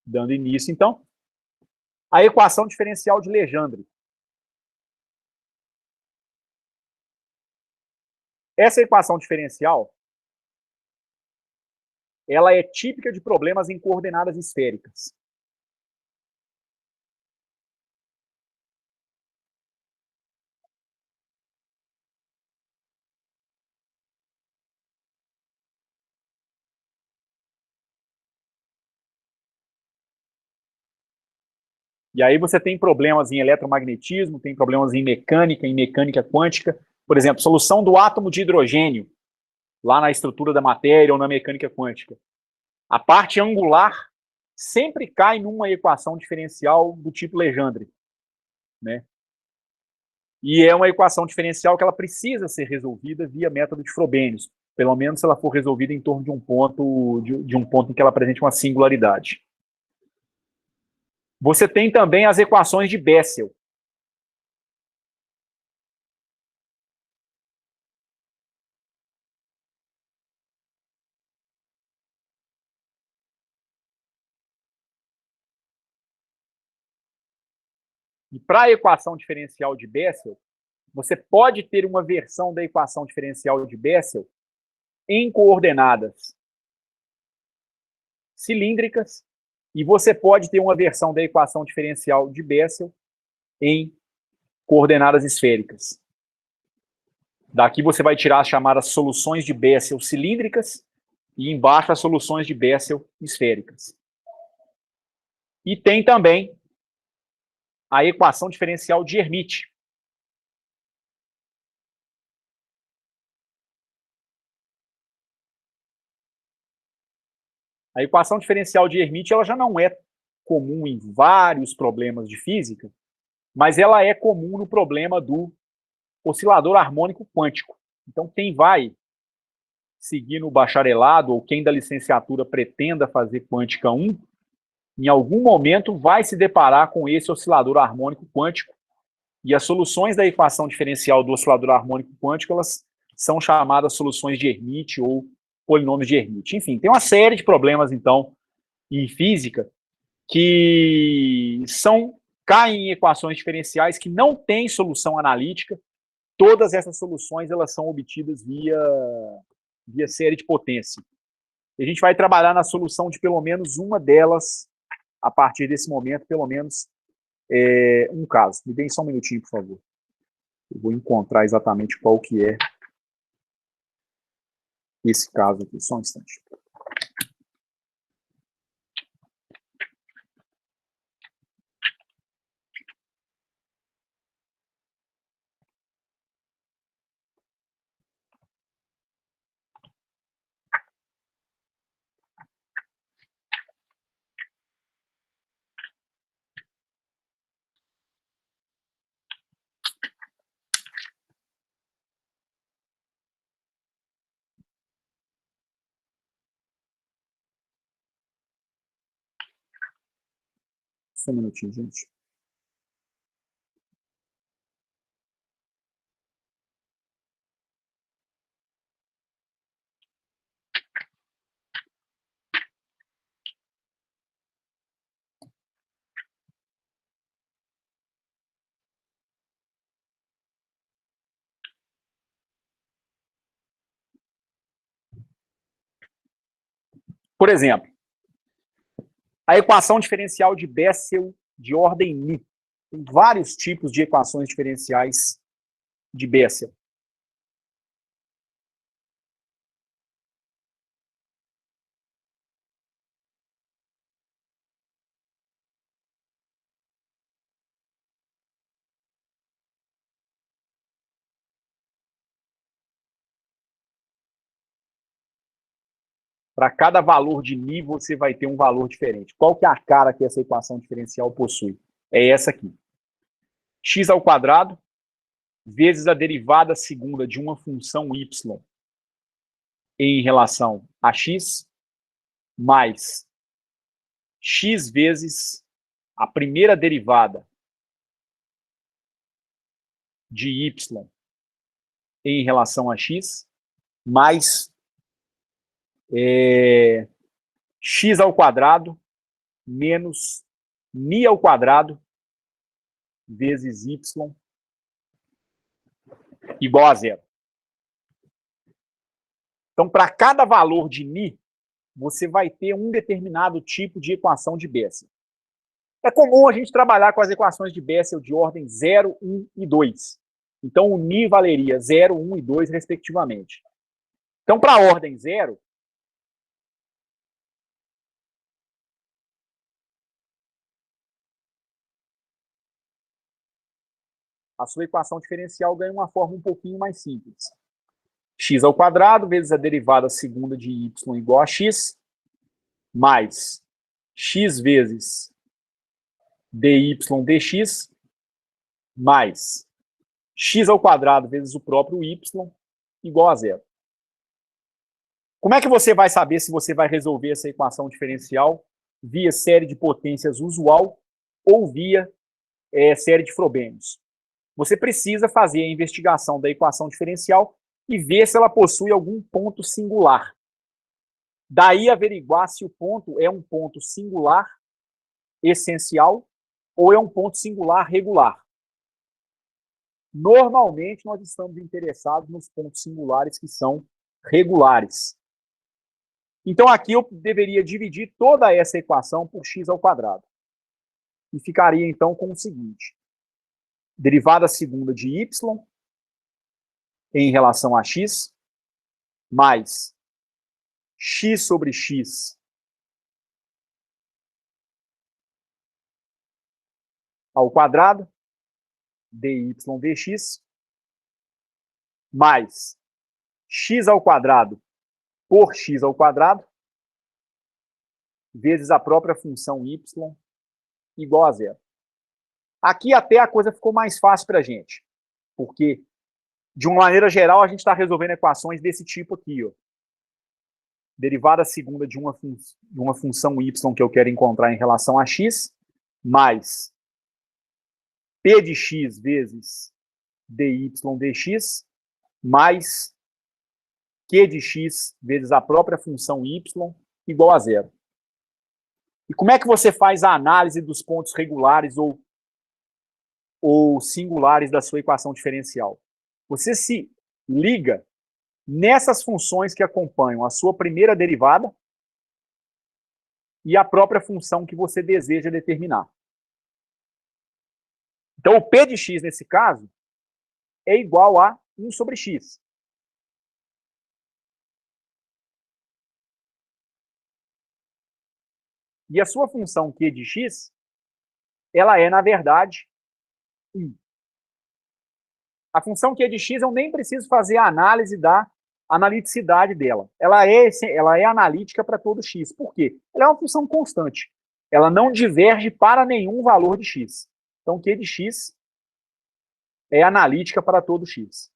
Dando início, então, à equação diferencial de Legendre. Essa equação diferencial, ela é típica de problemas em coordenadas esféricas. E aí você tem problemas em eletromagnetismo, tem problemas em mecânica quântica. Por exemplo, solução do átomo de hidrogênio, lá na estrutura da matéria ou na mecânica quântica. A parte angular sempre cai numa equação diferencial do tipo Legendre, né? E é uma equação diferencial que ela precisa ser resolvida via método de Frobenius, pelo menos se ela for resolvida em torno de um ponto em que ela apresente uma singularidade. Você tem também as equações de Bessel. E para a equação diferencial de Bessel, você pode ter uma versão da equação diferencial de Bessel em coordenadas cilíndricas, e você pode ter uma versão da equação diferencial de Bessel em coordenadas esféricas. Daqui você vai tirar as chamadas soluções de Bessel cilíndricas e embaixo as soluções de Bessel esféricas. E tem também a equação diferencial de Hermite. A equação diferencial de Hermite ela já não é comum em vários problemas de física, mas ela é comum no problema do oscilador harmônico quântico. Então, quem vai seguir no bacharelado ou quem da licenciatura pretenda fazer quântica 1, em algum momento vai se deparar com esse oscilador harmônico quântico, e as soluções da equação diferencial do oscilador harmônico quântico, elas são chamadas soluções de Hermite ou polinômios de Hermite. Enfim, tem uma série de problemas, então, em física, que caem em equações diferenciais que não têm solução analítica. Todas essas soluções elas são obtidas via série de potência. E a gente vai trabalhar na solução de pelo menos uma delas a partir desse momento, pelo menos um caso. Me deem só um minutinho, por favor. Eu vou encontrar exatamente qual que é esse caso aqui. Só um instante. Só um minutinho, gente. Por exemplo, a equação diferencial de Bessel de ordem μ. Tem vários tipos de equações diferenciais de Bessel. Para cada valor de μ, você vai ter um valor diferente. Qual que é a cara que essa equação diferencial possui? É essa aqui. X ao quadrado vezes a derivada segunda de uma função y em relação a x, mais x vezes a primeira derivada de y em relação a x, mais x ao quadrado menos ni ao quadrado vezes y igual a zero. Então, para cada valor de ni, você vai ter um determinado tipo de equação de Bessel. É comum a gente trabalhar com as equações de Bessel de ordem 0, 1 e 2. Então, o ni valeria 0, 1 e 2, respectivamente. Então, para a ordem 0, a sua equação diferencial ganha uma forma um pouquinho mais simples. X ao quadrado vezes a derivada segunda de y igual a x, mais x vezes dy dx, mais x ao quadrado vezes o próprio y igual a zero. Como é que você vai saber se você vai resolver essa equação diferencial via série de potências usual ou via série de Frobenius? Você precisa fazer a investigação da equação diferencial e ver se ela possui algum ponto singular. Daí averiguar se o ponto é um ponto singular essencial ou é um ponto singular regular. Normalmente, nós estamos interessados nos pontos singulares que são regulares. Então, aqui eu deveria dividir toda essa equação por x ao quadrado. E ficaria, então, com o seguinte. Derivada segunda de y em relação a x, mais x sobre x ao quadrado, dy dx, mais x ao quadrado por x ao quadrado, vezes a própria função y igual a zero. Aqui até a coisa ficou mais fácil para a gente, porque, de uma maneira geral, a gente está resolvendo equações desse tipo aqui, ó. Derivada segunda de uma função y que eu quero encontrar em relação a x, mais p de x vezes dy dx, mais q de x vezes a própria função y igual a zero. E como é que você faz a análise dos pontos regulares ou singulares da sua equação diferencial? Você se liga nessas funções que acompanham a sua primeira derivada e a própria função que você deseja determinar. Então, o p de x, nesse caso, é igual a 1 sobre x. E a sua função q de x, ela é, na verdade, 1. A função q de x, eu nem preciso fazer a análise da analiticidade dela. Ela é analítica para todo x. Por quê? Ela é uma função constante. Ela não diverge para nenhum valor de x. Então, q de x é analítica para todo x.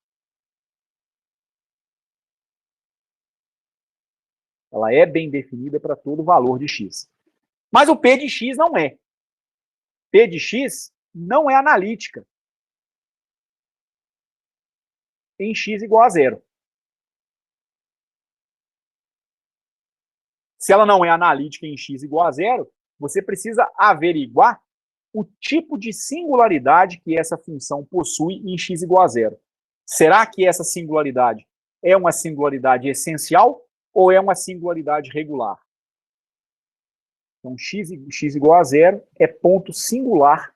Ela é bem definida para todo valor de x. Mas o p de x não é. P de x não é analítica em x igual a zero. Se ela não é analítica em x igual a zero, você precisa averiguar o tipo de singularidade que essa função possui em x igual a zero. Será que essa singularidade é uma singularidade essencial ou é uma singularidade regular? Então, x igual a zero é ponto singular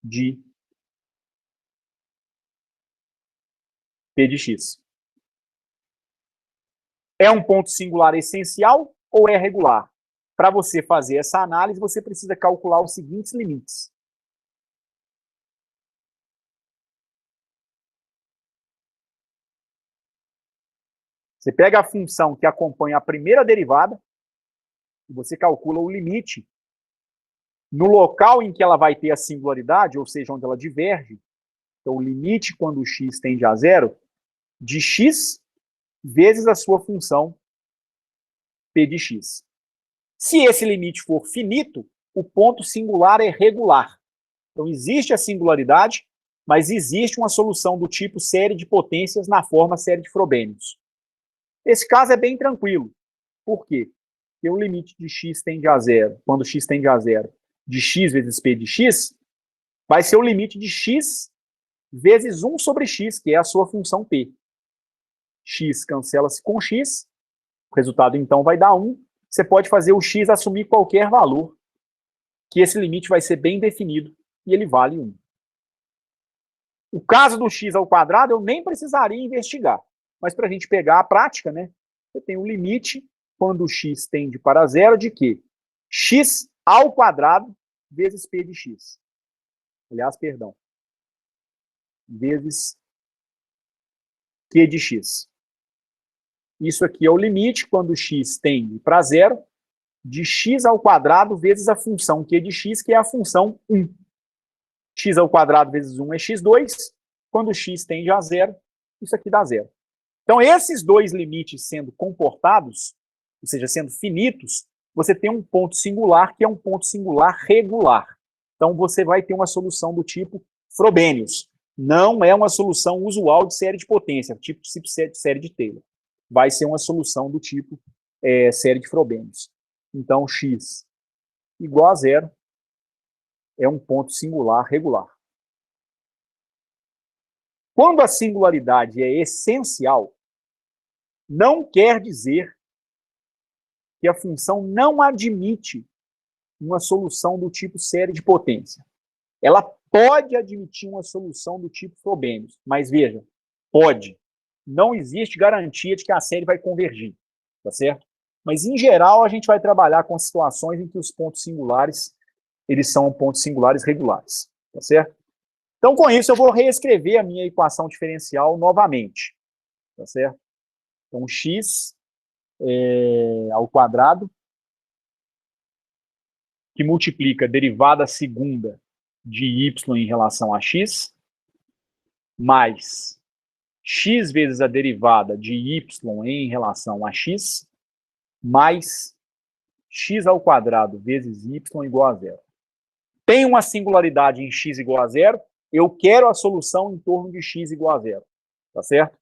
de p de x. É um ponto singular essencial ou é regular? Para você fazer essa análise, você precisa calcular os seguintes limites. Você pega a função que acompanha a primeira derivada e você calcula o limite no local em que ela vai ter a singularidade, ou seja, onde ela diverge. Então, o limite quando o x tende a zero, de x vezes a sua função p de x. Se esse limite for finito, o ponto singular é regular. Então, existe a singularidade, mas existe uma solução do tipo série de potências na forma série de Frobenius. Esse caso é bem tranquilo. Por quê? Porque o limite de x tende a zero, quando x tende a zero, de x vezes p de x, vai ser o limite de x vezes 1 sobre x, que é a sua função p. X cancela-se com x, o resultado então vai dar 1. Você pode fazer o x assumir qualquer valor, que esse limite vai ser bem definido, e ele vale 1. O caso do x ao quadrado eu nem precisaria investigar, mas para a gente pegar a prática, né, eu tenho o limite, quando x tende para zero, de que? X ao quadrado vezes p de x. Aliás, perdão. Vezes q de x. Isso aqui é o limite, quando x tende para zero, de x ao quadrado vezes a função q de x, que é a função 1. X ao quadrado vezes 1 é x2. Quando x tende a zero, isso aqui dá zero. Então, esses dois limites sendo comportados, ou seja, sendo finitos, você tem um ponto singular, que é um ponto singular regular. Então, você vai ter uma solução do tipo Frobenius. Não é uma solução usual de série de potência, tipo série de Taylor. Vai ser uma solução do tipo série de Frobenius. Então, x igual a zero é um ponto singular regular. Quando a singularidade é essencial, não quer dizer que a função não admite uma solução do tipo série de potência. Ela pode admitir uma solução do tipo Frobenius, mas veja, pode. Não existe garantia de que a série vai convergir, tá certo? Mas, em geral, a gente vai trabalhar com situações em que os pontos singulares, eles são pontos singulares regulares, tá certo? Então, com isso, eu vou reescrever a minha equação diferencial novamente, tá certo? Então, x ao quadrado, que multiplica a derivada segunda de y em relação a x, mais x vezes a derivada de y em relação a x, mais x ao quadrado vezes y igual a zero. Tem uma singularidade em x igual a zero, eu quero a solução em torno de x igual a zero, tá certo?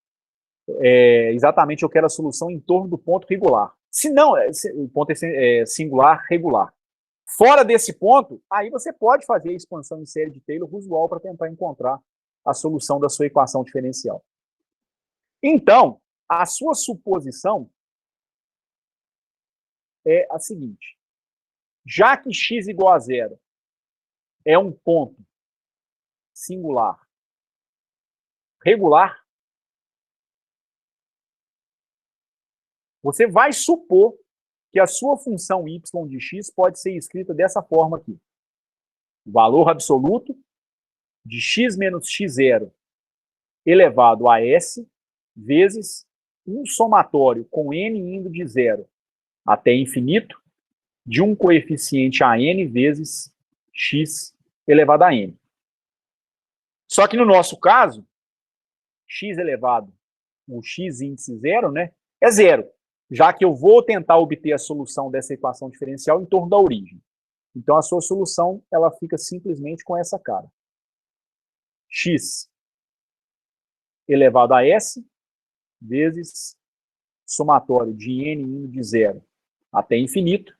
Exatamente, eu quero a solução em torno do ponto regular. Se não, o ponto é singular regular. Fora desse ponto, aí você pode fazer a expansão em série de Taylor usual para tentar encontrar a solução da sua equação diferencial. Então, a sua suposição é a seguinte: já que x igual a zero é um ponto singular regular, você vai supor que a sua função y de x pode ser escrita dessa forma aqui. O valor absoluto de x menos x0 elevado a s vezes um somatório com n indo de 0 até infinito de um coeficiente a n vezes x elevado a n. Só que no nosso caso, x elevado, o x índice 0, né, é 0, já que eu vou tentar obter a solução dessa equação diferencial em torno da origem. Então, a sua solução ela fica simplesmente com essa cara. X elevado a s vezes somatório de n indo de 0 até infinito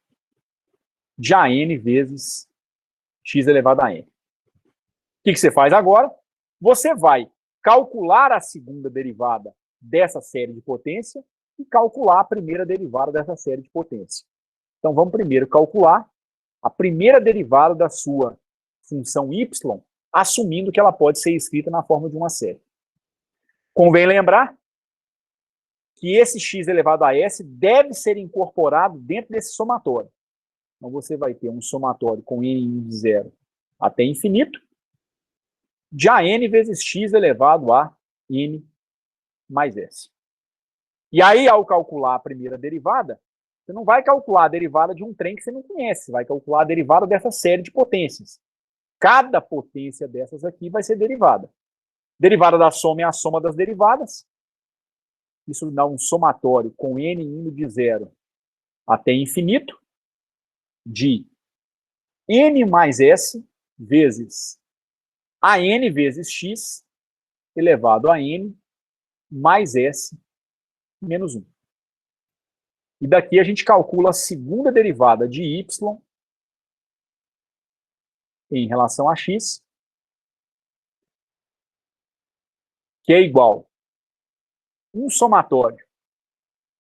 de an vezes x elevado a n. O que você faz agora? Você vai calcular a segunda derivada dessa série de potência e calcular a primeira derivada dessa série de potência. Então, vamos primeiro calcular a primeira derivada da sua função y, assumindo que ela pode ser escrita na forma de uma série. Convém lembrar que esse x elevado a s deve ser incorporado dentro desse somatório. Então, você vai ter um somatório com n de 0 até infinito, de an vezes x elevado a n mais s. E aí, ao calcular a primeira derivada, você não vai calcular a derivada de um trem que você não conhece, você vai calcular a derivada dessa série de potências. Cada potência dessas aqui vai ser derivada. Derivada da soma é a soma das derivadas. Isso dá um somatório com n indo de 0 até infinito, de n mais s vezes a n vezes x elevado a n mais s menos 1. E daqui a gente calcula a segunda derivada de y em relação a x, que é igual um somatório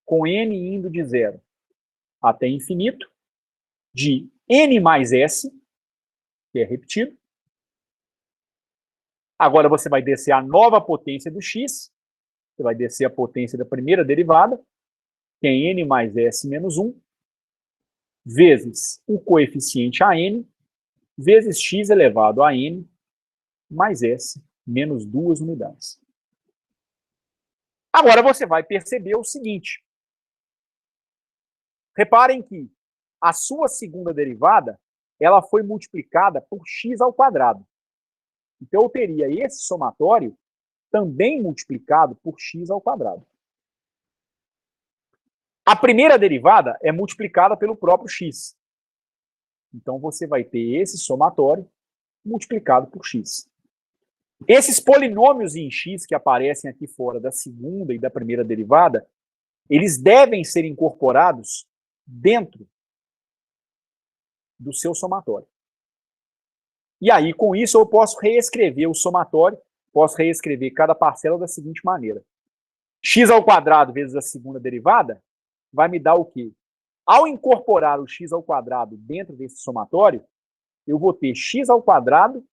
com n indo de 0 até infinito, de n mais s, que é repetido. Agora você vai descer a nova potência do x, você vai descer a potência da primeira derivada, que é n mais s menos 1, vezes o coeficiente a n, vezes x elevado a n mais s menos 2 unidades. Agora você vai perceber o seguinte. Reparem que a sua segunda derivada, ela foi multiplicada por x ao quadrado. Então eu teria esse somatório também multiplicado por x ao quadrado. A primeira derivada é multiplicada pelo próprio x. Então você vai ter esse somatório multiplicado por x. Esses polinômios em x que aparecem aqui fora da segunda e da primeira derivada, eles devem ser incorporados dentro do seu somatório. E aí, com isso, eu posso reescrever o somatório, posso reescrever cada parcela da seguinte maneira. X ao quadrado vezes a segunda derivada vai me dar o quê? Ao incorporar o x ao quadrado dentro desse somatório, eu vou ter x ao quadrado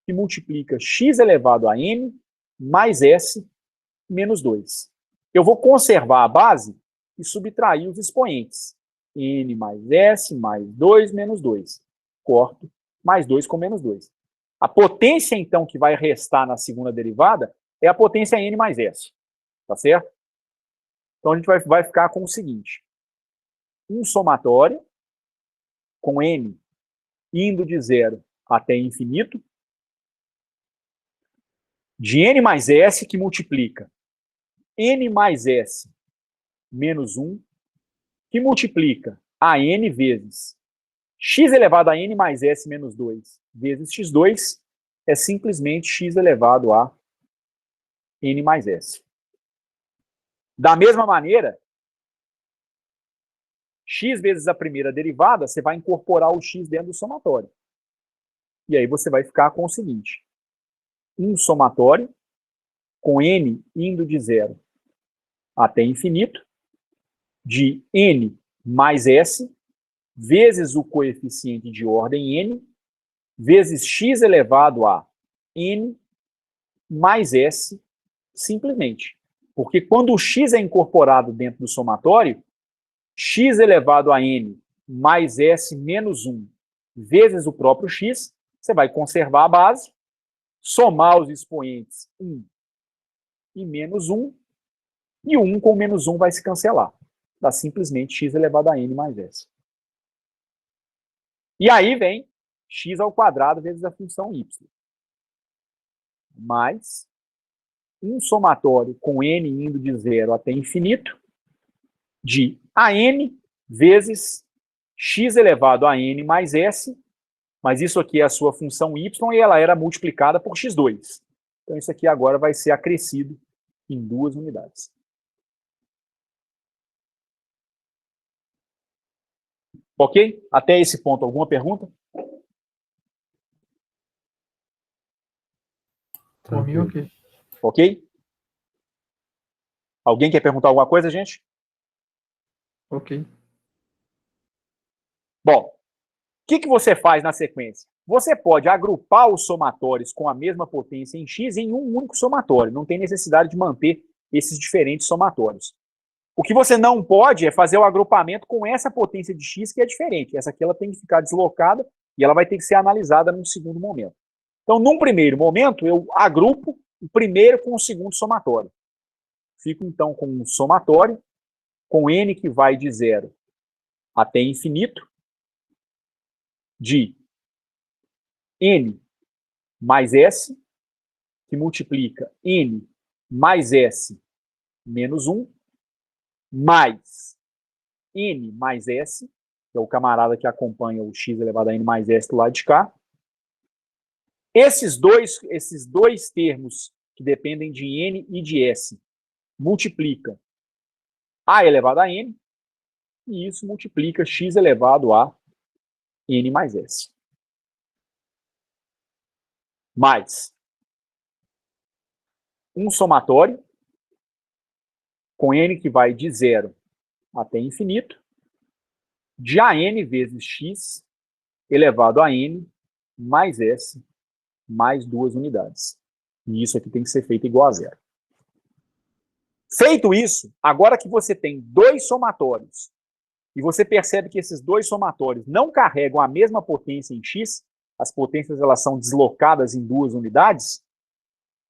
que multiplica x elevado a n mais s menos 2. Eu vou conservar a base e subtrair os expoentes. N mais s mais 2 menos 2. Corto mais 2 com menos 2. A potência, então, que vai restar na segunda derivada é a potência n mais s. Tá certo? Então, a gente vai ficar com o seguinte. Um somatório com n indo de 0 até infinito, de n mais s que multiplica n mais s menos 1, que multiplica a n vezes x elevado a n mais s menos 2 vezes x2 é simplesmente x elevado a n mais s. Da mesma maneira, x vezes a primeira derivada, você vai incorporar o x dentro do somatório. E aí você vai ficar com o seguinte. Um somatório com n indo de 0 até infinito, de n mais s, vezes o coeficiente de ordem n, vezes x elevado a n mais s, simplesmente. Porque quando o x é incorporado dentro do somatório, x elevado a n mais s menos 1 vezes o próprio x, você vai conservar a base, somar os expoentes 1 e menos 1, e o 1 com menos 1 vai se cancelar. Dá simplesmente x elevado a n mais s. E aí vem x ao quadrado vezes a função y. Mais um somatório com n indo de 0 até infinito, de an vezes x elevado a n mais s, mas isso aqui é a sua função y e ela era multiplicada por x2. Então isso aqui agora vai ser acrescido em 2 unidades. Ok? Até esse ponto, alguma pergunta? Para mim, ok. Ok? Alguém quer perguntar alguma coisa, gente? Ok. Bom, o que você faz na sequência? Você pode agrupar os somatórios com a mesma potência em x em um único somatório. Não tem necessidade de manter esses diferentes somatórios. O que você não pode é fazer o agrupamento com essa potência de x que é diferente. Essa aqui ela tem que ficar deslocada e ela vai ter que ser analisada num segundo momento. Então, num primeiro momento, eu agrupo o primeiro com o segundo somatório. Fico, então, com um somatório com n que vai de 0 até infinito, de n mais s, que multiplica n mais s menos 1, mais n mais s, que é o camarada que acompanha o x elevado a n mais s do lado de cá. Esses dois termos que dependem de n e de s multiplicam a elevado a n, e isso multiplica x elevado a n mais s. Mais um somatório com n que vai de 0 até infinito, de an vezes x elevado a n mais s mais 2 unidades. E isso aqui tem que ser feito igual a 0. Feito isso, agora que você tem dois somatórios, e você percebe que esses dois somatórios não carregam a mesma potência em x, as potências elas são deslocadas em 2 unidades,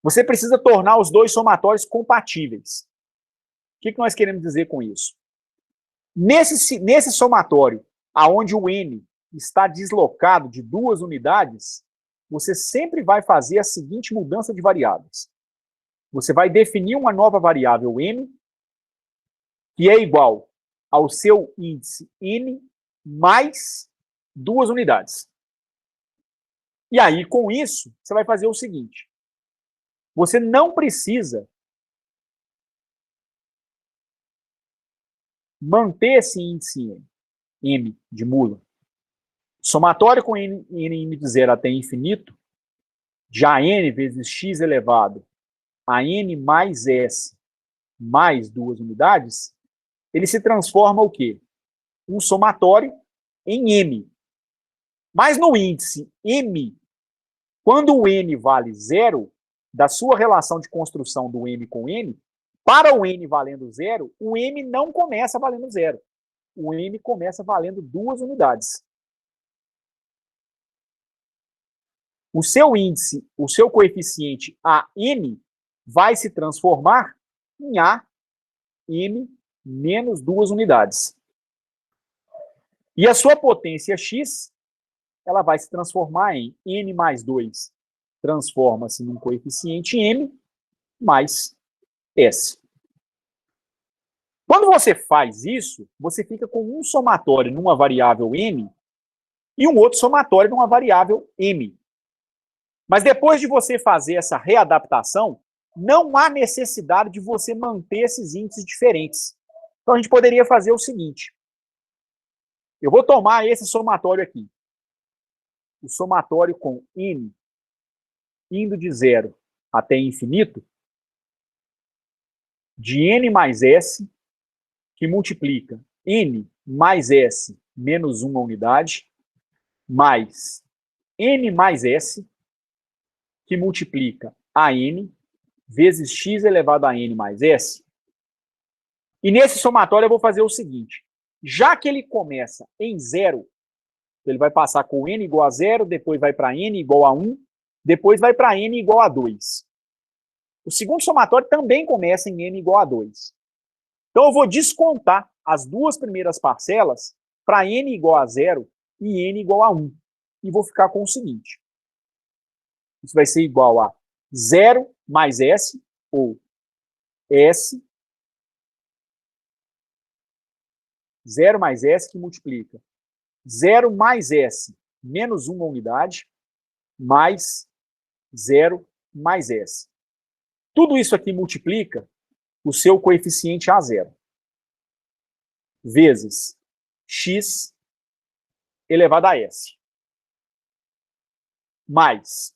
você precisa tornar os dois somatórios compatíveis. O que nós queremos dizer com isso? Nesse somatório, aonde o n está deslocado de 2 unidades, você sempre vai fazer a seguinte mudança de variáveis. Você vai definir uma nova variável m, que é igual ao seu índice n mais 2 unidades. E aí, com isso, você vai fazer o seguinte. Você não precisa manter esse índice m de mula. Somatório com n de 0 até infinito, de an vezes x elevado a n mais s mais 2 unidades, ele se transforma o quê? Um somatório em m. Mas no índice m, quando o n vale 0, da sua relação de construção do m com n, para o n valendo 0, o m não começa valendo 0. O m começa valendo 2 unidades. O seu índice, o seu coeficiente an vai se transformar em am menos 2 unidades. E a sua potência x, ela vai se transformar em n mais 2, transforma-se num coeficiente m mais s. Quando você faz isso, você fica com um somatório numa variável m e um outro somatório numa variável m. Mas depois de você fazer essa readaptação, não há necessidade de você manter esses índices diferentes. Então a gente poderia fazer o seguinte. Eu vou tomar esse somatório aqui. O somatório com n indo de 0 até infinito, de n mais s, que multiplica n mais s menos 1 unidade, mais n mais s, que multiplica an vezes x elevado a n mais s. E nesse somatório eu vou fazer o seguinte. Já que ele começa em 0, ele vai passar com n igual a 0, depois vai para n igual a 1, depois vai para n igual a 2. O segundo somatório também começa em n igual a 2. Então eu vou descontar as duas primeiras parcelas para n igual a 0 e n igual a 1. E vou ficar com o seguinte. Isso vai ser igual a 0 mais s, ou s, 0 mais s que multiplica 0 mais s menos 1 unidade, mais 0 mais s. Tudo isso aqui multiplica o seu coeficiente A0, vezes x elevado a s. Mais,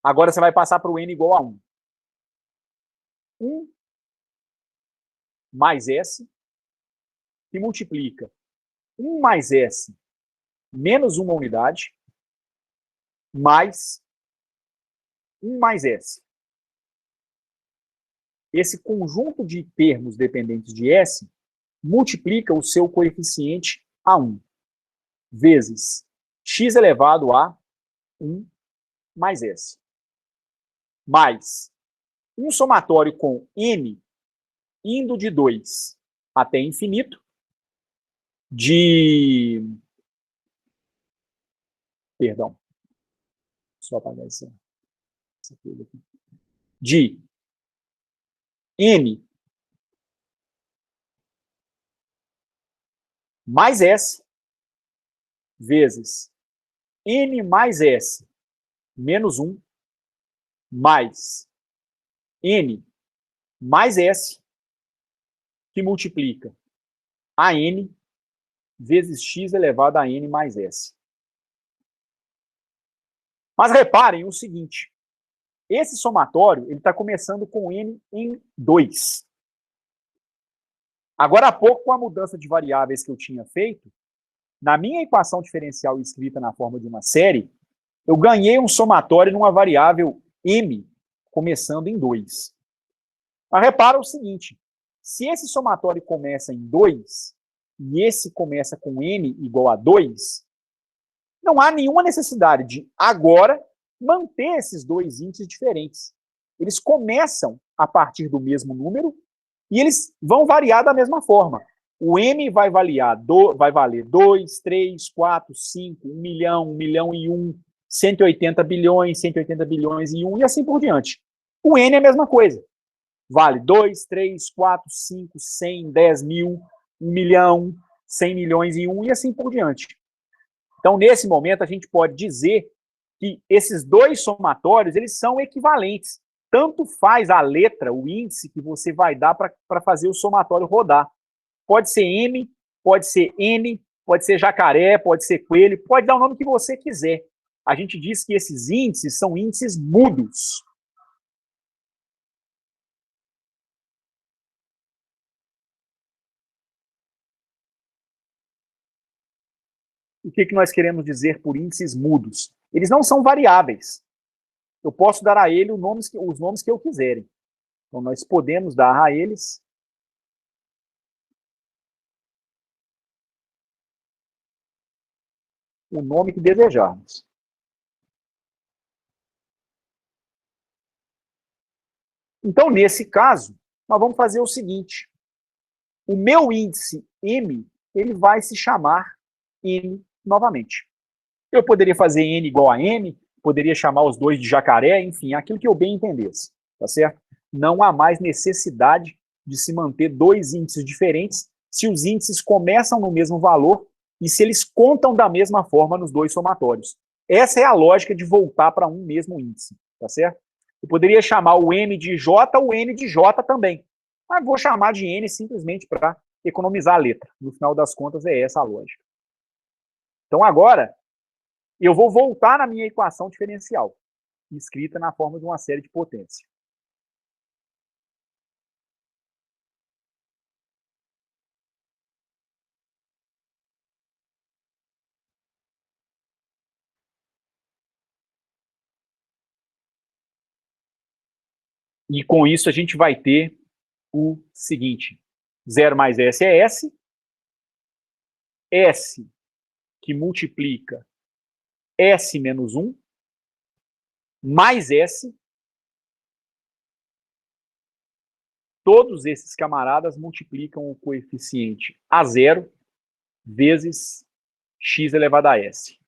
agora você vai passar para o n igual a 1. 1 mais s, que multiplica 1 mais s menos 1 unidade, mais 1 mais s. Esse conjunto de termos dependentes de s multiplica o seu coeficiente A1, vezes x elevado a 1 mais s. Mais um somatório com n indo de 2 até infinito, perdão, só apagar essa coisa aqui, de n mais s vezes n mais s menos 1 mais n mais s, que multiplica AN vezes x elevado a n mais s. Mas reparem o seguinte, esse somatório está começando com n em 2. Agora há pouco, com a mudança de variáveis que eu tinha feito, na minha equação diferencial escrita na forma de uma série, eu ganhei um somatório numa variável m, começando em 2. Mas repara o seguinte, se esse somatório começa em 2, e esse começa com n igual a 2, não há nenhuma necessidade de, agora, manter esses dois índices diferentes. Eles começam a partir do mesmo número e eles vão variar da mesma forma. O m vai valer 2, 3, 4, 5, 1 milhão, 1 milhão e 1, 180 bilhões, 180 bilhões e 1, e assim por diante. O n é a mesma coisa. Vale 2, 3, 4, 5, 100, 10 mil, 1 milhão, 100 milhões e 1, e assim por diante. Então, nesse momento, a gente pode dizer que esses dois somatórios, eles são equivalentes. Tanto faz a letra, o índice que você vai dar para fazer o somatório rodar. Pode ser M, pode ser N, pode ser jacaré, pode ser coelho, pode dar o nome que você quiser. A gente diz que esses índices são índices mudos. O que nós queremos dizer por índices mudos? Eles não são variáveis. Eu posso dar a ele os nomes que eu quiserem. Então, nós podemos dar a eles o nome que desejarmos. Então, nesse caso, nós vamos fazer o seguinte. O meu índice M, ele vai se chamar N novamente. Eu poderia fazer N igual a M, poderia chamar os dois de jacaré, enfim, aquilo que eu bem entendesse, tá certo? Não há mais necessidade de se manter dois índices diferentes se os índices começam no mesmo valor e se eles contam da mesma forma nos dois somatórios. Essa é a lógica de voltar para um mesmo índice, tá certo? Eu poderia chamar o M de J, o N de J também. Mas vou chamar de N simplesmente para economizar a letra. No final das contas, é essa a lógica. Então, agora, eu vou voltar na minha equação diferencial, escrita na forma de uma série de potência. E com isso a gente vai ter o seguinte, 0 mais S é S, S que multiplica S menos 1, mais S, todos esses camaradas multiplicam o coeficiente a zero vezes x elevado a S.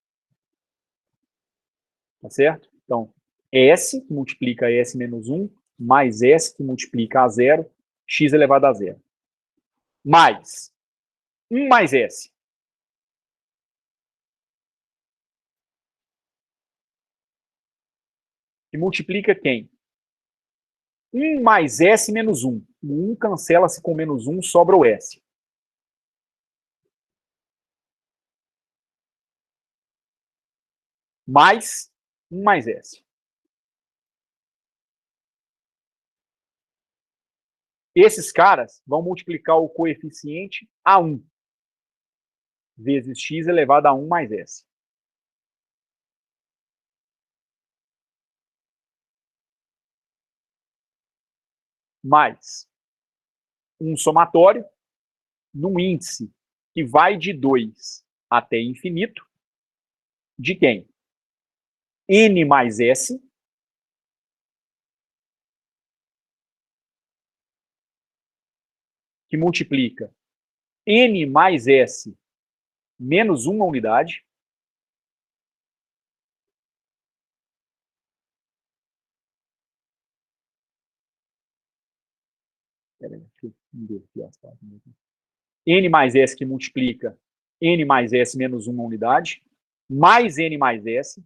Tá certo? Então, S que multiplica S menos 1, mais S que multiplica a zero, x elevado a zero. Mais 1 mais S. Que multiplica quem? 1 mais S menos 1. O 1 cancela-se com menos 1, sobra o S. Mais 1 mais S. Esses caras vão multiplicar o coeficiente a 1 vezes x elevado a 1 mais S. Mais um somatório num índice que vai de 2 até infinito, de quem? N mais S, que multiplica N mais S menos uma unidade, N mais S que multiplica N mais S menos uma unidade, mais N mais S,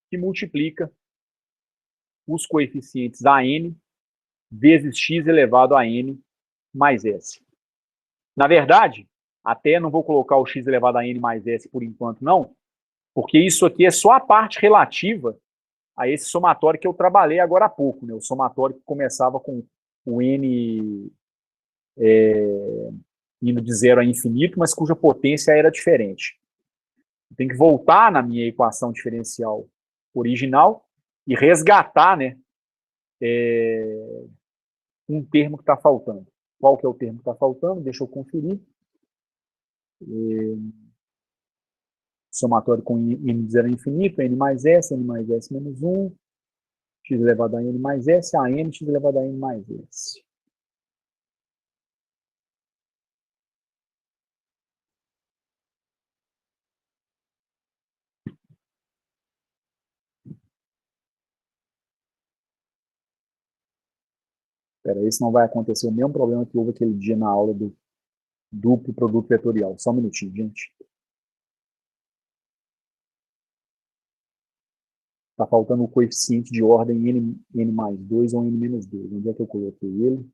que multiplica os coeficientes a N vezes x elevado a n mais s. Na verdade, até não vou colocar o x elevado a n mais s por enquanto, não, porque isso aqui é só a parte relativa a esse somatório que eu trabalhei agora há pouco, né? O somatório que começava com o n indo de zero a infinito, mas cuja potência era diferente. Tem que voltar na minha equação diferencial original e resgatar, né, um termo que está faltando. Qual que é o termo que está faltando? Deixa eu conferir. Somatório com n de zero a infinito, n mais s menos 1, x elevado a n mais s, a n, x elevado a n mais s. Espera aí, senão vai acontecer o mesmo problema que houve aquele dia na aula do duplo produto vetorial. Só um minutinho, gente. Está faltando o coeficiente de ordem n mais 2 ou n menos 2. Onde é que eu coloquei ele?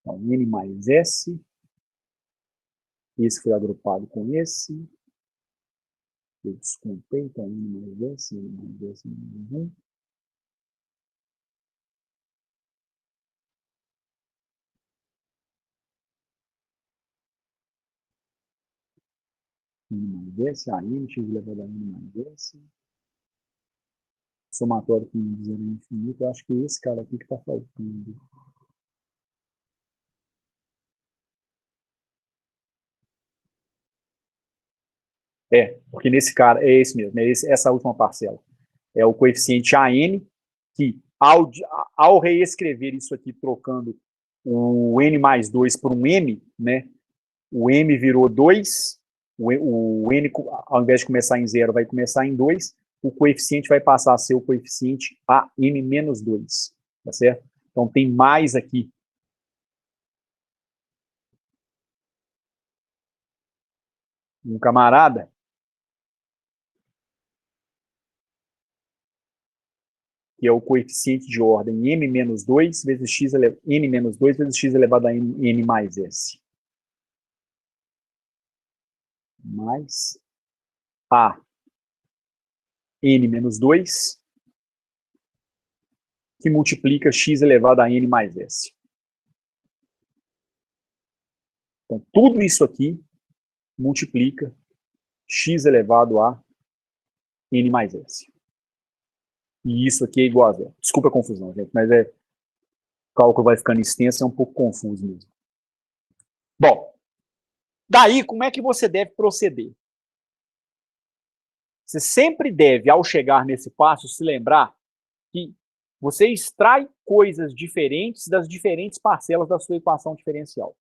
Então, n mais s. Esse foi agrupado com esse. Eu descontei, então n mais s, n mais s menos 1. N mais s, a n, x elevado a n mais s. Somatório com n de zero a infinito. Eu acho que é esse cara aqui que está faltando. Porque nesse cara, é esse mesmo, essa última parcela. É o coeficiente AN, que ao reescrever isso aqui, trocando o N mais 2 por um M, né, o M virou 2, o N, ao invés de começar em 0, vai começar em 2, o coeficiente vai passar a ser o coeficiente AM menos 2, tá certo? Então tem mais aqui. Um camarada que é o coeficiente de ordem m menos 2 vezes x, n menos 2 vezes x elevado a n mais s. Mais a n menos 2, que multiplica x elevado a n mais s. Então, tudo isso aqui multiplica x elevado a n mais s. E isso aqui é igual a zero. Desculpa a confusão, gente, mas o cálculo vai ficando extenso, é um pouco confuso mesmo. Bom, daí, como é que você deve proceder? Você sempre deve, ao chegar nesse passo, se lembrar que você extrai coisas diferentes das diferentes parcelas da sua equação diferencial.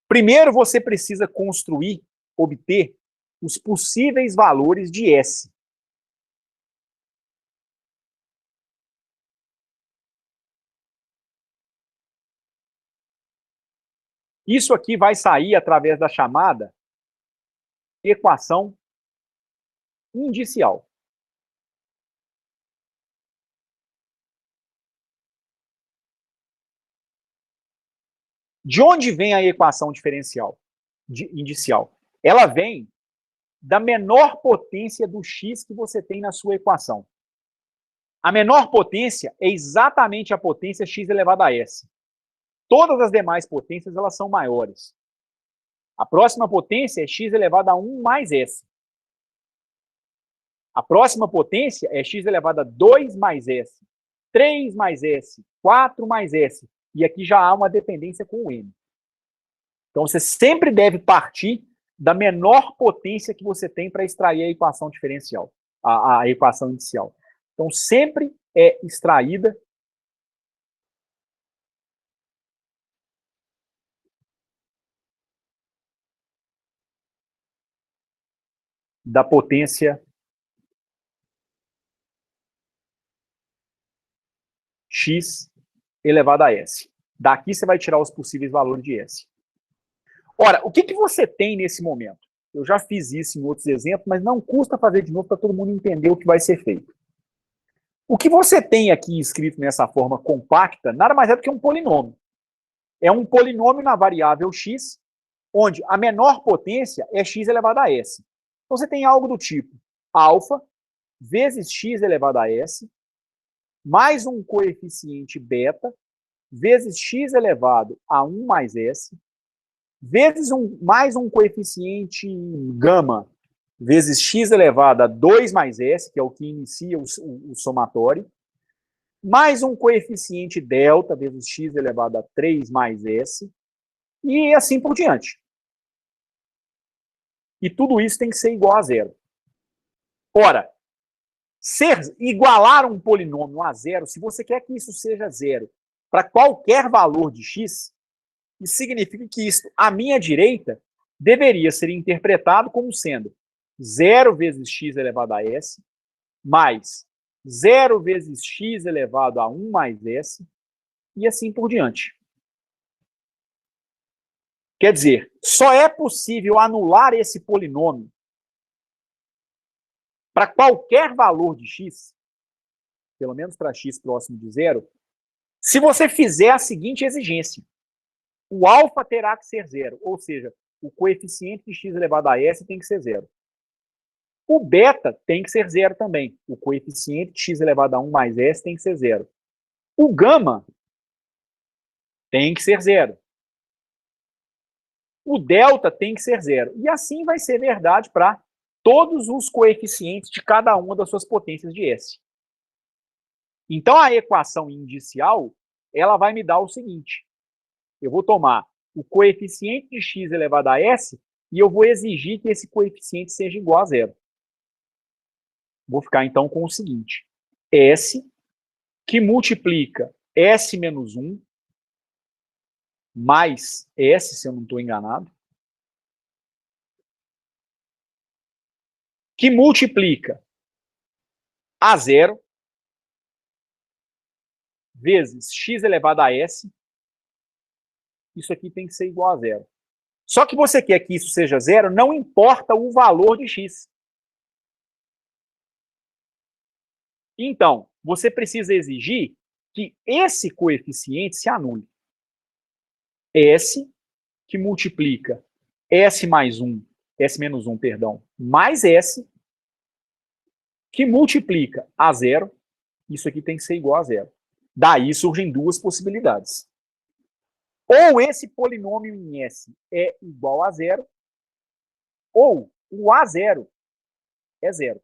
Primeiro, você precisa construir, obter os possíveis valores de S. Isso aqui vai sair através da chamada equação indicial. De onde vem a equação diferencial indicial? Ela vem da menor potência do x que você tem na sua equação. A menor potência é exatamente a potência x elevado a s. Todas as demais potências elas são maiores. A próxima potência é x elevado a 1 mais s. A próxima potência é x elevado a 2 mais s, 3 mais s, 4 mais s. E aqui já há uma dependência com o n. Então, você sempre deve partir da menor potência que você tem para extrair a equação diferencial, a equação inicial. Então, sempre é extraída da potência x elevado a s. Daqui você vai tirar os possíveis valores de S. Ora, o que, que você tem nesse momento? Eu já fiz isso em outros exemplos, mas não custa fazer de novo para todo mundo entender o que vai ser feito. O que você tem aqui escrito nessa forma compacta, nada mais é do que um polinômio. É um polinômio na variável x, onde a menor potência é x elevado a s. Então você tem algo do tipo alfa vezes x elevado a s, mais um coeficiente beta, vezes x elevado a 1 mais s, vezes mais um coeficiente gama, vezes x elevado a 2 mais s, que é o que inicia o somatório, mais um coeficiente delta, vezes x elevado a 3 mais s, e assim por diante. E tudo isso tem que ser igual a zero. Ora, igualar um polinômio a zero, se você quer que isso seja zero para qualquer valor de x, isso significa que isso, à minha direita, deveria ser interpretado como sendo 0 vezes x elevado a s, mais 0 vezes x elevado a 1 mais s, e assim por diante. Quer dizer, só é possível anular esse polinômio para qualquer valor de x, pelo menos para x próximo de zero, se você fizer a seguinte exigência. O alfa terá que ser zero, ou seja, o coeficiente de x elevado a s tem que ser zero. O beta tem que ser zero também. O coeficiente de x elevado a 1 mais s tem que ser zero. O gama tem que ser zero. O delta tem que ser zero. E assim vai ser verdade para todos os coeficientes de cada uma das suas potências de S. Então, a equação inicial, ela vai me dar o seguinte. Eu vou tomar o coeficiente de x elevado a s e eu vou exigir que esse coeficiente seja igual a zero. Vou ficar, então, com o seguinte. S, que multiplica s menos 1, mais s, se eu não estou enganado, que multiplica a zero vezes x elevado a s, isso aqui tem que ser igual a zero. Só que você quer que isso seja zero, não importa o valor de x. Então, você precisa exigir que esse coeficiente se anule. S, que multiplica s mais 1, s menos 1, perdão, mais s, que multiplica a zero, isso aqui tem que ser igual a zero. Daí surgem duas possibilidades. Ou esse polinômio em S é igual a zero, ou o A0 é zero.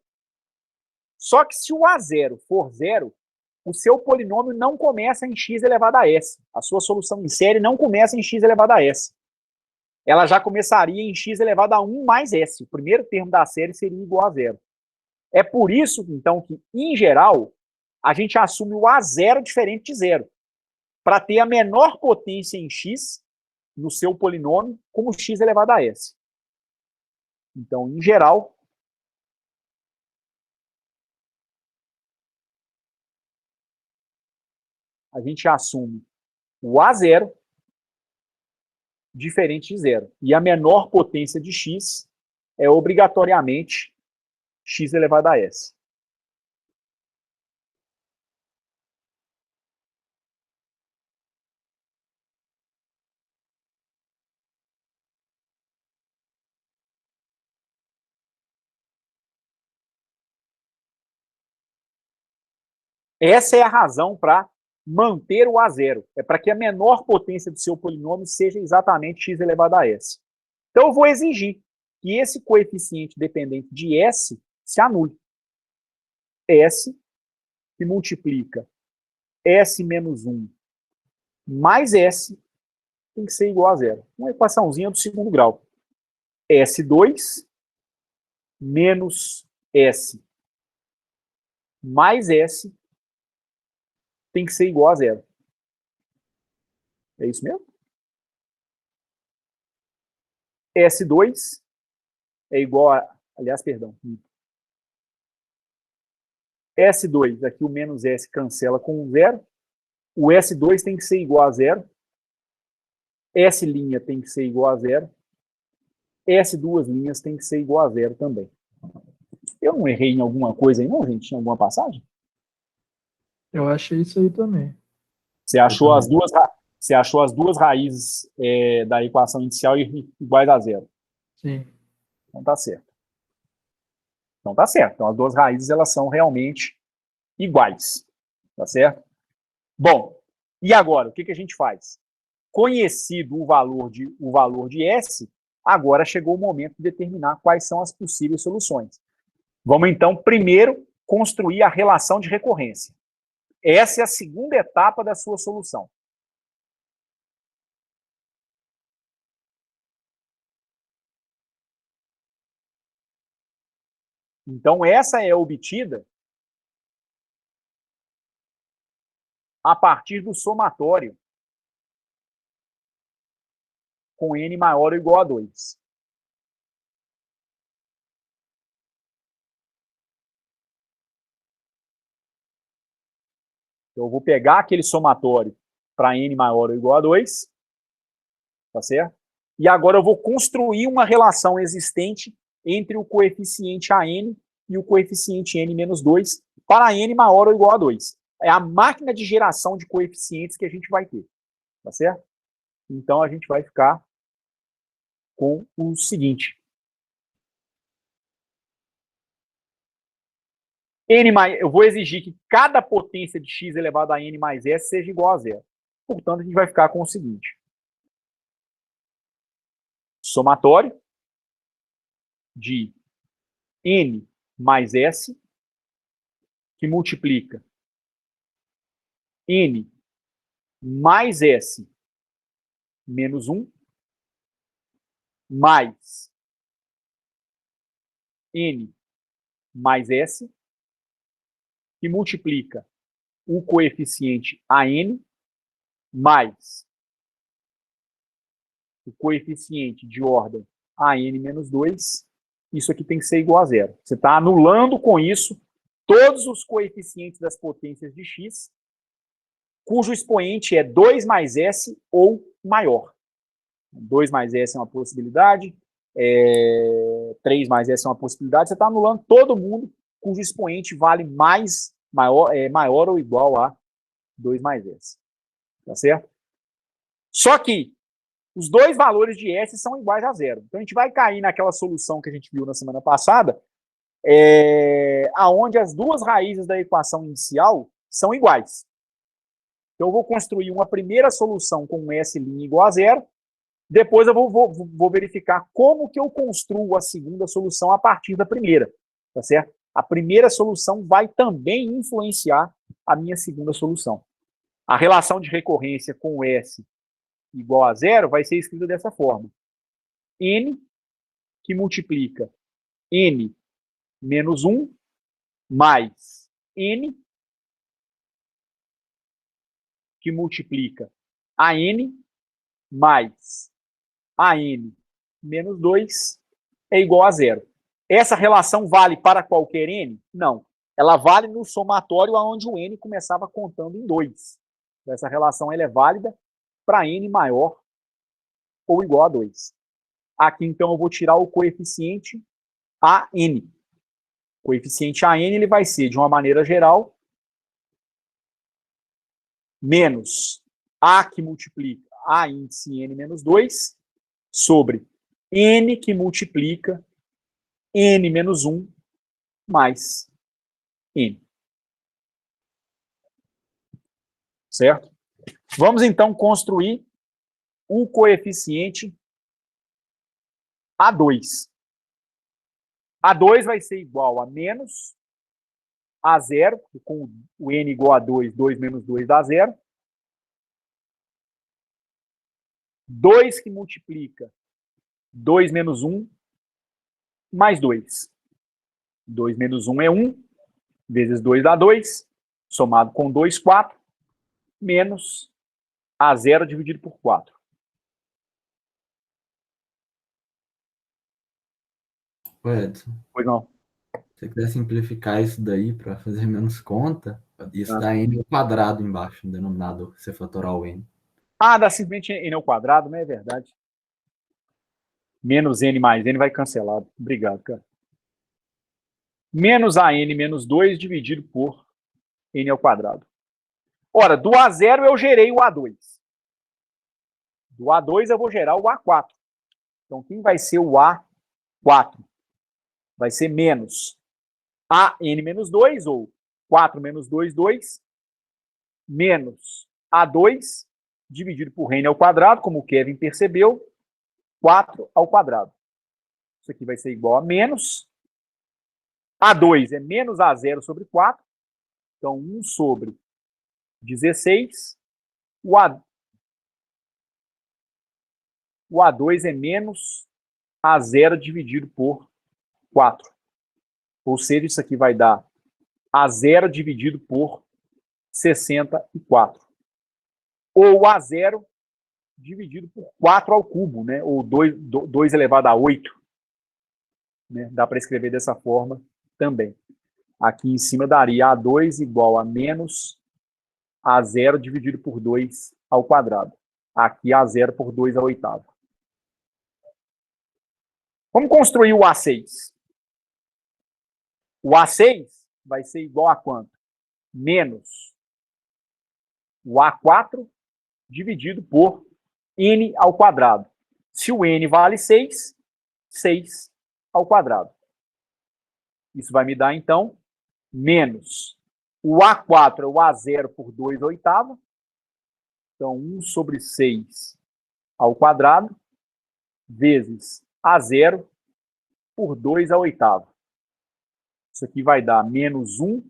Só que se o A0 for zero, o seu polinômio não começa em x elevado a s. A sua solução em série não começa em x elevado a s. Ela já começaria em x elevado a 1 mais s. O primeiro termo da série seria igual a zero. É por isso, então, que, em geral, a gente assume o A0 diferente de zero, para ter a menor potência em x no seu polinômio como x elevado a s. Então, em geral, a gente assume o A0 diferente de zero. E a menor potência de x é obrigatoriamente x elevado a s. Essa é a razão para manter o A0. É para que a menor potência do seu polinômio seja exatamente x elevado a s. Então, eu vou exigir que esse coeficiente dependente de s se anule. S, que multiplica s menos 1 mais s, tem que ser igual a zero. Uma equaçãozinha do segundo grau. S2 menos s mais s tem que ser igual a zero. É isso mesmo? S2 é igual a... Aliás, perdão. S2, aqui o menos S cancela com 0. O S2 tem que ser igual a zero. S' tem que ser igual a zero, S' tem que ser igual a zero também. Eu não errei em alguma coisa aí, não, gente? Em alguma passagem? Eu achei isso aí também. Você achou as duas raízes da equação inicial iguais a zero. Sim. Então tá certo. Então as duas raízes elas são realmente iguais. Tá certo? Bom, e agora, o que a gente faz? Conhecido o valor de S, agora chegou o momento de determinar quais são as possíveis soluções. Vamos, então, primeiro construir a relação de recorrência. Essa é a segunda etapa da sua solução. Então, essa é obtida a partir do somatório com n maior ou igual a 2. Eu vou pegar aquele somatório para n maior ou igual a 2, tá certo? E agora eu vou construir uma relação existente entre o coeficiente AN e o coeficiente n menos 2 para n maior ou igual a 2. É a máquina de geração de coeficientes que a gente vai ter, tá certo? Então a gente vai ficar com o seguinte. Eu vou exigir que cada potência de x elevado a n mais s seja igual a zero. Portanto, a gente vai ficar com o seguinte. Somatório de n mais s, que multiplica n mais s menos 1, mais n mais s, que multiplica o coeficiente AN mais o coeficiente de ordem AN menos 2, isso aqui tem que ser igual a zero. Você está anulando com isso todos os coeficientes das potências de x, cujo expoente é 2 mais s ou maior. 2 mais s é uma possibilidade, 3 mais s é uma possibilidade, você está anulando todo mundo cujo expoente vale maior ou igual a 2 mais s. Tá certo? Só que os dois valores de S são iguais a zero. Então a gente vai cair naquela solução que a gente viu na semana passada, aonde as duas raízes da equação inicial são iguais. Então eu vou construir uma primeira solução com S' igual a zero, depois eu vou verificar como que eu construo a segunda solução a partir da primeira, tá certo? A primeira solução vai também influenciar a minha segunda solução. A relação de recorrência com S igual a zero vai ser escrita dessa forma. N, que multiplica N menos 1, mais N, que multiplica AN, mais AN menos 2, é igual a zero. Essa relação vale para qualquer N? Não. Ela vale no somatório onde o N começava contando em 2. Essa relação ela é válida para N maior ou igual a 2. Aqui, então, eu vou tirar o coeficiente AN. O coeficiente AN ele vai ser, de uma maneira geral, menos A que multiplica A índice N menos 2 sobre N que multiplica N menos 1 mais N. Certo? Vamos, então, construir um coeficiente A2. A2 vai ser igual a menos A0, com o N igual a 2, 2 menos 2 dá 0. 2 que multiplica 2 menos 1, mais 2. 2 menos 1 é 1, vezes 2 dá 2, somado com 2, 4, menos A0 dividido por 4. Edson, Pois não. se você quiser simplificar isso daí para fazer menos conta, isso dá n ao quadrado embaixo no denominador, se você fatorar o n. Ah, dá simplesmente n ao quadrado, não é verdade. Menos n mais n vai cancelado. Obrigado, cara. Menos an menos 2 dividido por n ao quadrado. Ora, do A0 eu gerei o A2. Do A2 eu vou gerar o A4. Então, quem vai ser o A4? Vai ser menos an menos 2, ou 4 menos 2, 2, menos A2, dividido por n ao quadrado, como o Kevin percebeu, 4 ao quadrado. Isso aqui vai ser igual a menos. A2 é menos A0 sobre 4. Então, 1 sobre 16. O A2 é menos A0 dividido por 4. Ou seja, isso aqui vai dar A0 dividido por 64. Ou A0 dividido por 4 ao cubo, né? Ou 2 elevado a 8. Né? Dá para escrever dessa forma também. Aqui em cima daria A2 igual a menos A0 dividido por 2 ao quadrado. Aqui A0 por 2 ao oitavo. Vamos construir o A6. O A6 vai ser igual a quanto? Menos o A4 dividido por n ao quadrado. Se o n vale 6, 6 ao quadrado. Isso vai me dar, então, menos o A4 é o A0 por 2 ao oitavo. Então, 1 sobre 6 ao quadrado, vezes A0 por 2 ao oitavo. Isso aqui vai dar menos 1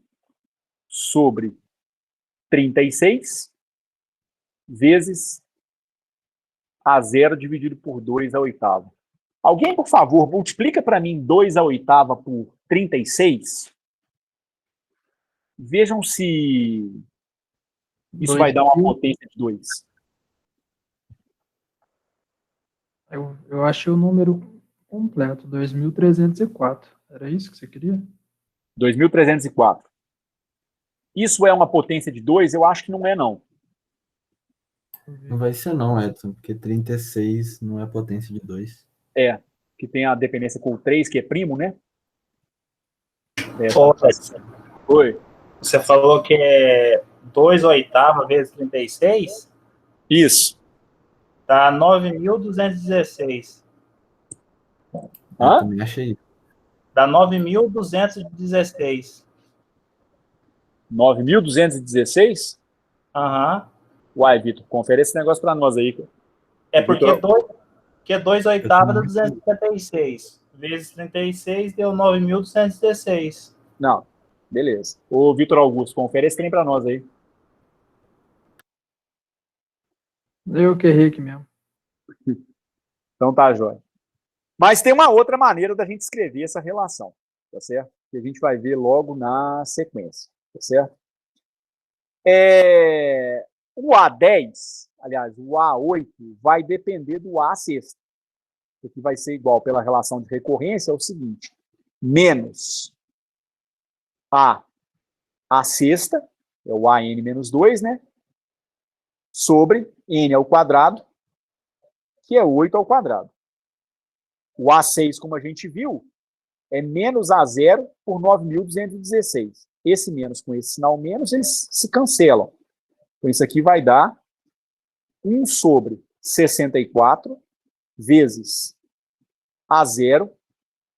sobre 36, vezes A0 dividido por 2 ao oitavo. Alguém, por favor, multiplica para mim 2 à oitava por 36. Vejam se isso vai dar uma potência de 2. Eu achei o número completo, 2.304. Era isso que você queria? 2.304. Isso é uma potência de 2? Eu acho que não é, não. Não vai ser não, Edson, porque 36 não é potência de 2. É, que tem a dependência com o 3, que é primo, né? Ô, Edson, Oi. você falou que é 2 oitava vezes 36? Isso. Dá 9.216. Eu também achei. Dá 9.216. 9.216? Aham. Uai, Vitor, confere esse negócio para nós aí. É porque 2 oitavas dá Eu também 256. Vezes 36 deu 9.216. Não, beleza. Ô, Vitor Augusto, confere esse trem para nós aí. Eu que errei aqui mesmo. Então tá, jóia. Mas tem uma outra maneira da gente escrever essa relação, tá certo? Que a gente vai ver logo na sequência, tá certo? O A10, aliás, o A8, vai depender do A6. O que vai ser igual pela relação de recorrência é o seguinte: menos a sexta, é o AN menos 2, né? Sobre N ao quadrado, que é 8 ao quadrado. O A6, como a gente viu, é menos A0 por 9.216. Esse menos com esse sinal menos, eles se cancelam. Então, isso aqui vai dar 1 sobre 64 vezes A0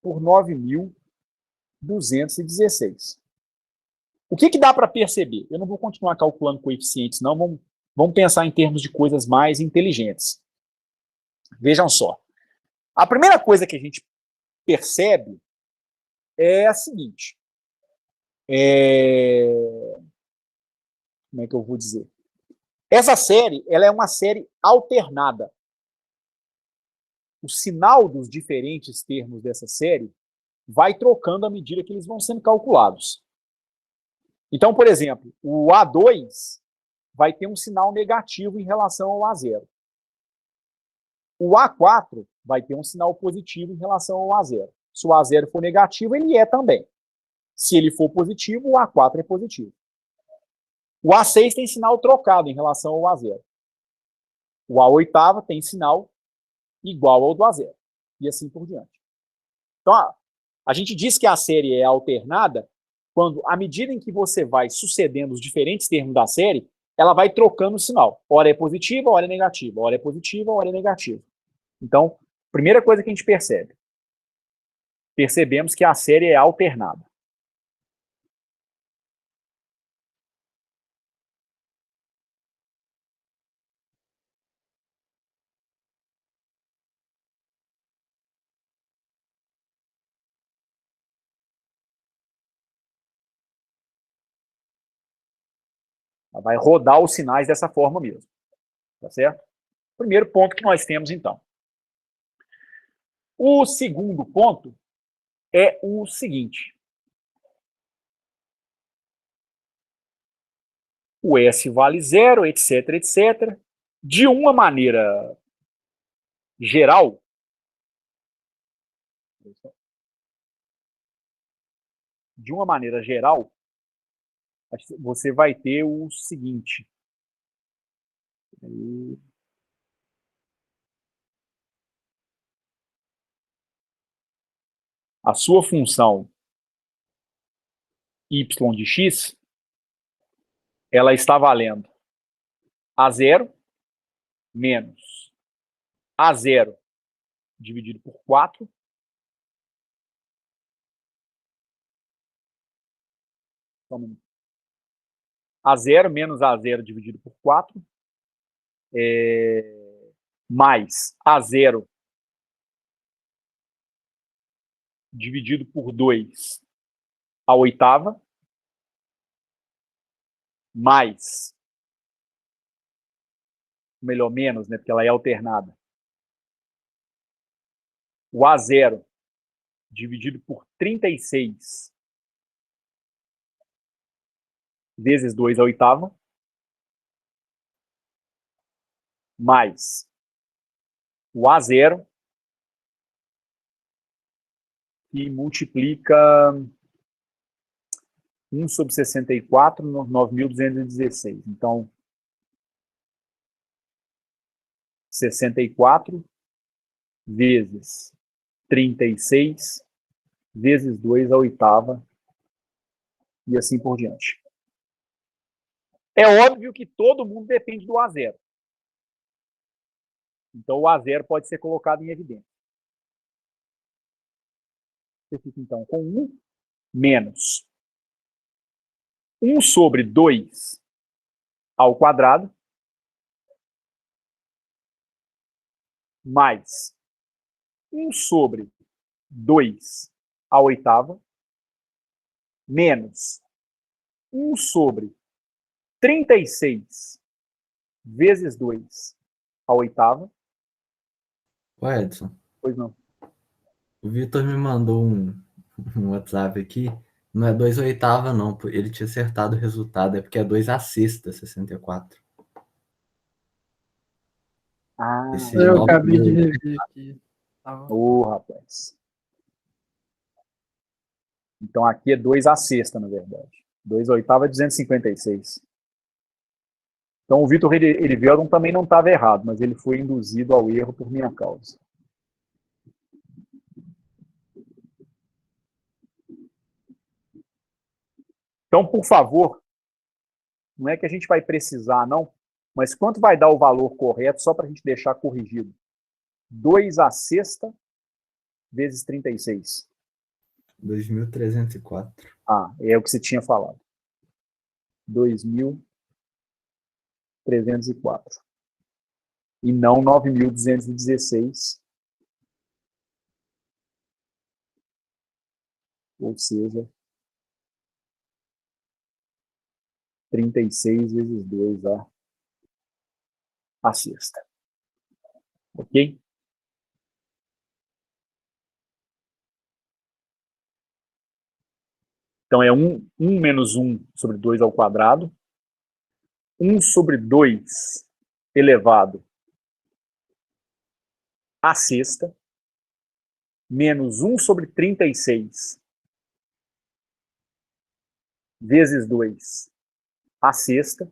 por 9.216. O que dá para perceber? Eu não vou continuar calculando coeficientes, não. Vamos pensar em termos de coisas mais inteligentes. Vejam só. A primeira coisa que a gente percebe é a seguinte. Como é que eu vou dizer? Essa série, ela é uma série alternada. O sinal dos diferentes termos dessa série vai trocando à medida que eles vão sendo calculados. Então, por exemplo, o A2 vai ter um sinal negativo em relação ao A0. O A4 vai ter um sinal positivo em relação ao A0. Se o A0 for negativo, ele é também. Se ele for positivo, o A4 é positivo. O A6 tem sinal trocado em relação ao A0. O A8 tem sinal igual ao do A0. E assim por diante. Então, a gente diz que a série é alternada quando, à medida em que você vai sucedendo os diferentes termos da série, ela vai trocando o sinal. Hora é positiva, hora é negativa. Hora é positiva, hora é negativa. Então, primeira coisa que a gente percebe. Percebemos que a série é alternada. Ela vai rodar os sinais dessa forma mesmo. Tá certo? Primeiro ponto que nós temos, então. O segundo ponto é o seguinte. O S vale zero, etc, etc. De uma maneira geral, você vai ter o seguinte. A sua função y de x, ela está valendo A0 menos A0 dividido por 4 A0 menos A0 dividido por 4 mais A0 dividido por 2 a oitava, mais, melhor, menos, né, porque ela é alternada, o A0 dividido por 36 vezes 2 a oitava, mais o A0, que multiplica 1 sobre 64 no 9.216. Então, 64 vezes 36 vezes 2 a oitava, e assim por diante. É óbvio que todo mundo depende do A0. Então, o A0 pode ser colocado em evidência. Você fica, então, com 1 menos 1 sobre 2 ao quadrado, mais 1 sobre 2 à oitava, menos 1 sobre 36 vezes 2 à oitava. Ô, Edson, Pois não. o Vitor me mandou um WhatsApp aqui. Não é 2 oitava, não. Ele tinha acertado o resultado. É porque é 2 a sexta, 64. Ah, Esse Eu 9 acabei de mil. rever aqui. rapaz. Então aqui é 2 a sexta, na verdade. 2 a oitava é 256. Então o Vitor Erivelton também não estava errado, mas ele foi induzido ao erro por minha causa. Então, por favor, não é que a gente vai precisar, não, mas quanto vai dar o valor correto, só para a gente deixar corrigido? 2 a sexta vezes 36. 2.304. Ah, é o que você tinha falado. 2.304. E não 9.216. Ou seja, 36 vezes 2 a sexta. Ok? Então é 1 menos 1 sobre 2 ao quadrado. 1 sobre 2 elevado à sexta. Menos 1 sobre 36 vezes 2 à sexta.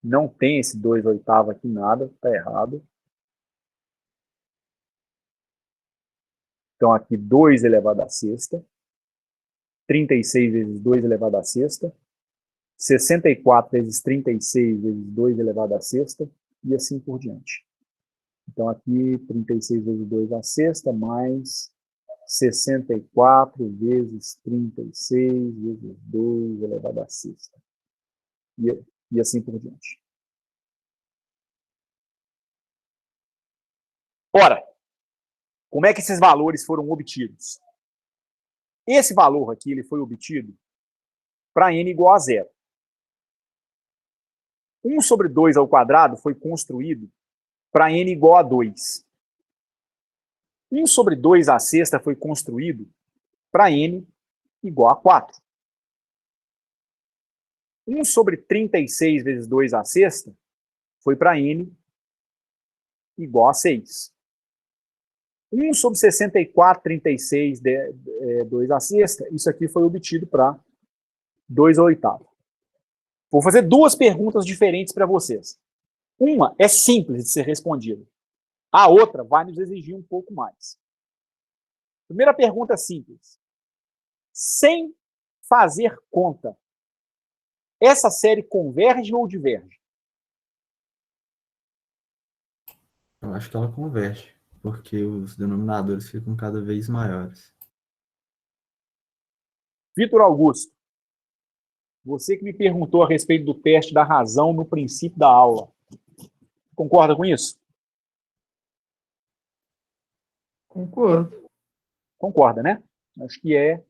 Não tem esse 2/8 aqui, nada, está errado. Então, aqui, 2 elevado à sexta. 36 vezes 2 elevado à sexta. 64 vezes 36 vezes 2 elevado à sexta. E assim por diante. Então, aqui, 36 vezes 2 à sexta, mais 64 vezes 36 vezes 2 elevado à sexta. E assim por diante. Ora, como é que esses valores foram obtidos? Esse valor aqui ele foi obtido para n igual a 0. 1 sobre 2 ao quadrado foi construído para n igual a 2. 1 sobre 2 à sexta foi construído para n igual a 4. 1 sobre 36 vezes 2 à sexta foi para n igual a 6. 1 sobre 64, 36, 2 à sexta, isso aqui foi obtido para 2/8. Vou fazer duas perguntas diferentes para vocês. Uma é simples de ser respondida. A outra vai nos exigir um pouco mais. Primeira pergunta é simples. Sem fazer conta, essa série converge ou diverge? Eu acho que ela converge, porque os denominadores ficam cada vez maiores. Vitor Augusto, você que me perguntou a respeito do teste da razão no princípio da aula. Concorda com isso? Concordo. Concorda, né? Acho que é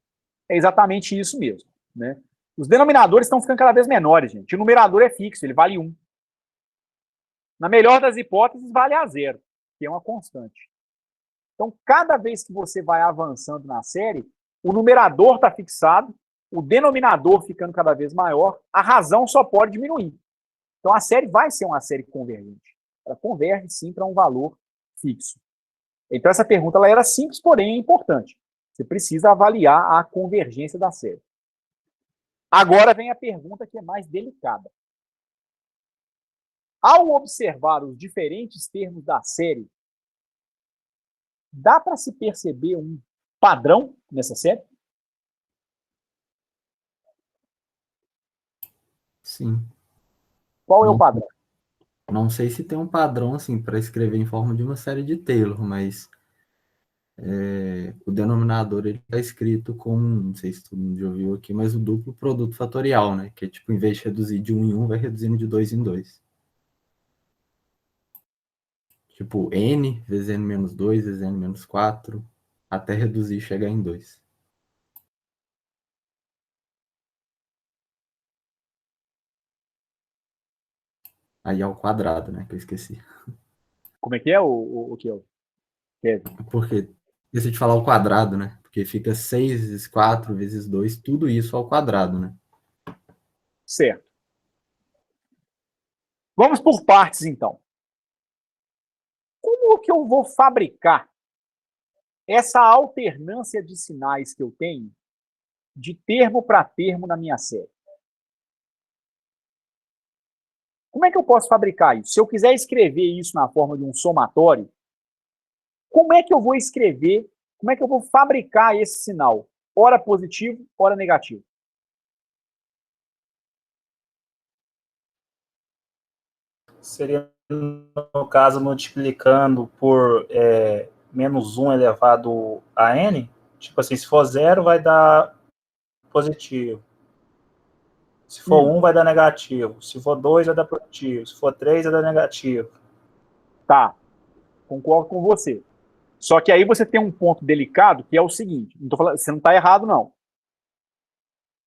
exatamente isso mesmo, né? Os denominadores estão ficando cada vez menores, gente. O numerador é fixo, ele vale 1. Na melhor das hipóteses, vale a 0, que é uma constante. Então, cada vez que você vai avançando na série, o numerador está fixado, o denominador ficando cada vez maior, a razão só pode diminuir. Então, a série vai ser uma série convergente. Ela converge, sim, para um valor fixo. Então, essa pergunta ela era simples, porém é importante. Você precisa avaliar a convergência da série. Agora vem a pergunta que é mais delicada. Ao observar os diferentes termos da série, dá para se perceber um padrão nessa série? Sim. Qual é o padrão? Não sei se tem um padrão assim para escrever em forma de uma série de Taylor, mas o denominador ele está escrito com, não sei se todo mundo já ouviu aqui, mas o duplo produto fatorial, né? Que é tipo, em vez de reduzir de 1 em 1, vai reduzindo de 2 em 2. Tipo, n vezes n menos 2 vezes n menos 4, até reduzir e chegar em 2. Aí ao quadrado, né? Que eu esqueci. Como é que é o que eu? Porque esqueci de falar o quadrado, né? Porque fica 6 vezes 4 vezes 2, tudo isso ao quadrado, né? Certo. Vamos por partes, então. Como que eu vou fabricar essa alternância de sinais que eu tenho de termo para termo na minha série? Como é que eu posso fabricar isso? Se eu quiser escrever isso na forma de um somatório, como é que eu vou escrever, como é que eu vou fabricar esse sinal? Ora positivo, ora negativo. Seria, no caso, multiplicando por menos 1 elevado a n. Tipo assim, se for 0, vai dar positivo. Se for 1, vai dar negativo. Se for 2, vai dar positivo. Se for 3, vai dar negativo. Tá, concordo com você. Só que aí você tem um ponto delicado, que é o seguinte, não tô falando, você não está errado, não.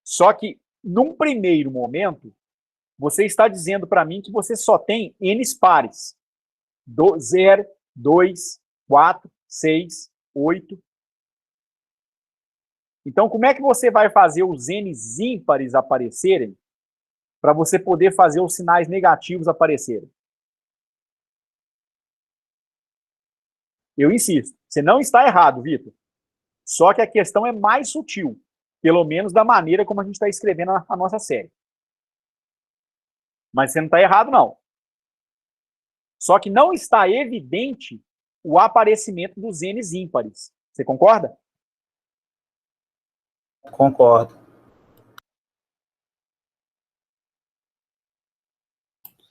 Só que, num primeiro momento, você está dizendo para mim que você só tem n's pares. 0, 2, 4, 6, 8. Então, como é que você vai fazer os n's ímpares aparecerem para você poder fazer os sinais negativos aparecerem? Eu insisto, você não está errado, Vitor. Só que a questão é mais sutil, pelo menos da maneira como a gente está escrevendo a nossa série. Mas você não está errado, não. Só que não está evidente o aparecimento dos N's ímpares. Você concorda? Concordo.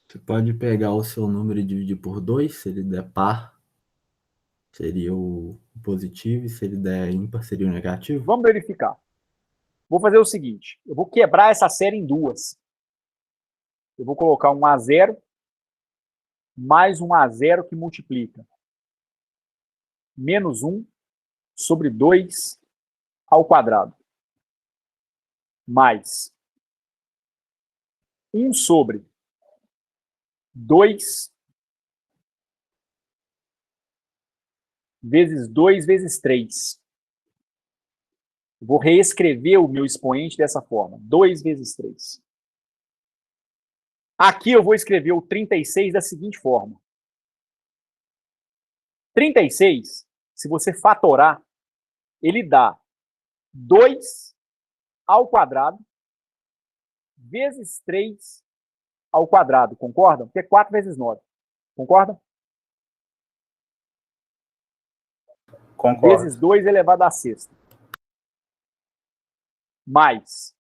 Você pode pegar o seu número e dividir por 2, se ele der par, seria o positivo, e se ele der ímpar, seria o negativo? Vamos verificar. Vou fazer o seguinte, eu vou quebrar essa série em duas. Eu vou colocar um A0 mais um A0 que multiplica menos 1 sobre 2 ao quadrado, mais 1 sobre 2 vezes 2 vezes 3. Vou reescrever o meu expoente dessa forma, 2 vezes 3. Aqui eu vou escrever o 36 da seguinte forma. 36, se você fatorar, ele dá 2 ao quadrado vezes 3 ao quadrado, concordam? Que é 4 vezes 9. Concorda? Concordo. Vezes 2 elevado à sexta. Mais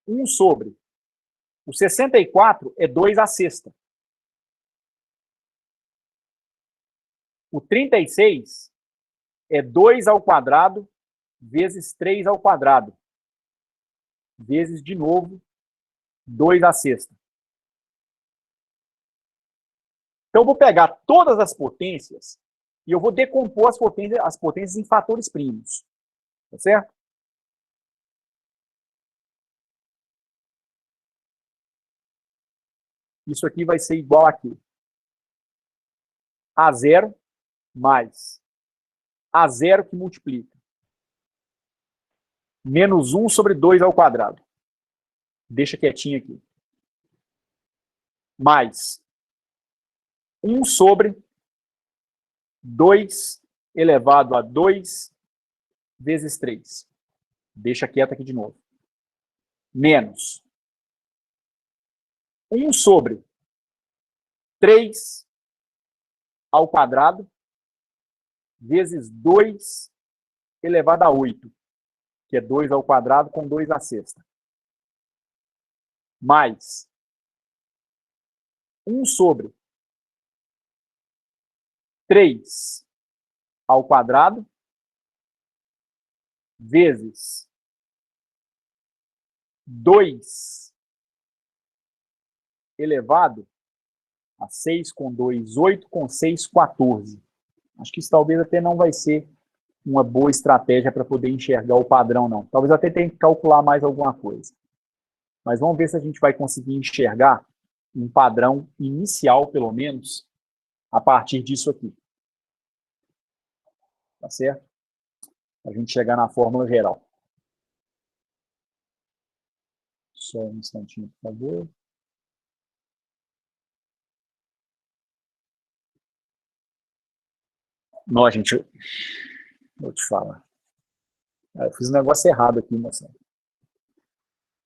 1 sobre. O 64 é 2 à sexta. O 36 é 2 ao quadrado vezes 3 ao quadrado. Vezes, de novo, 2 à sexta. Então, eu vou pegar todas as potências e eu vou decompor as potências em fatores primos. Tá certo? Isso aqui vai ser igual aqui. A0 mais A0 que multiplica. Menos 1 sobre 2 ao quadrado. Deixa quietinho aqui. Mais 1 sobre 2 elevado a 2 vezes 3. Deixa quieto aqui de novo. Menos 1 sobre 3 ao quadrado vezes 2 elevado a 8, que é 2 ao quadrado com 2 à sexta. Mais 1 sobre 3 ao quadrado vezes 2 elevado a 6 com 2, 8 com 6, 14. Acho que isso talvez até não vai ser uma boa estratégia para poder enxergar o padrão, não. Talvez até tenha que calcular mais alguma coisa. Mas vamos ver se a gente vai conseguir enxergar um padrão inicial, pelo menos, a partir disso aqui. Tá certo? Para a gente chegar na fórmula geral. Só um instantinho, por favor. Não, gente, vou te falar. Eu fiz um negócio errado aqui, moça.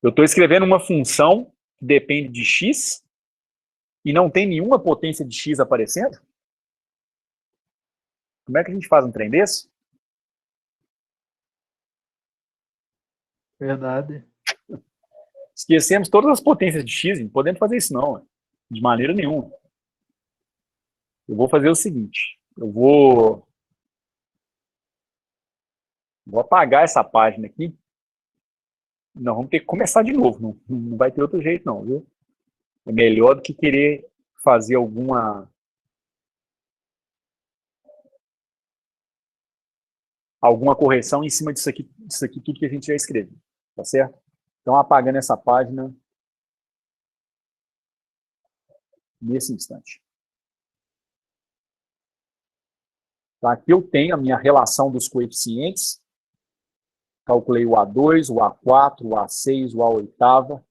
Eu estou escrevendo uma função que depende de x e não tem nenhuma potência de x aparecendo? Como é que a gente faz um trem desse? Verdade. Esquecemos todas as potências de x, não podemos fazer isso não, de maneira nenhuma. Eu vou fazer o seguinte, eu vou apagar essa página aqui. Nós vamos ter que começar de novo, não vai ter outro jeito não, viu? É melhor do que querer fazer alguma correção em cima disso aqui tudo que a gente já escreveu, tá certo? Então, apagando essa página nesse instante. Tá, aqui eu tenho a minha relação dos coeficientes. Calculei o A2, o A4, o A6, o A8.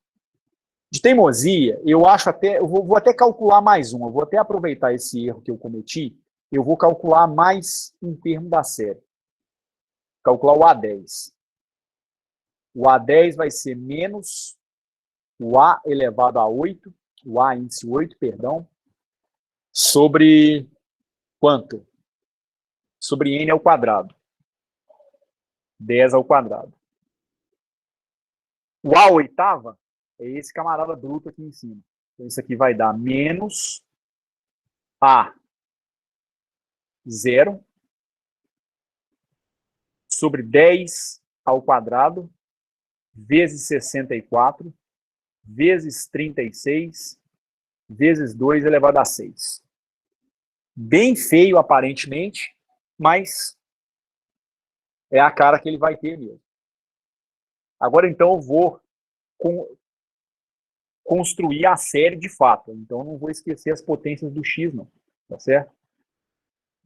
De teimosia, eu acho até, eu vou até calcular mais um, eu vou até aproveitar esse erro que eu cometi, eu vou calcular mais um termo da série. Calcular o A10. O A10 vai ser menos o A elevado a 8, o A índice 8, perdão, sobre quanto? Sobre N ao quadrado. 10 ao quadrado. O A oitava é esse camarada bruto aqui em cima. Então, isso aqui vai dar menos A 0 sobre 10 ao quadrado vezes 64 vezes 36 vezes 2 elevado a 6. Bem feio, aparentemente, mas é a cara que ele vai ter mesmo. Agora, então, eu vou construir a série de fato. Então, não vou esquecer as potências do x, não. Tá certo?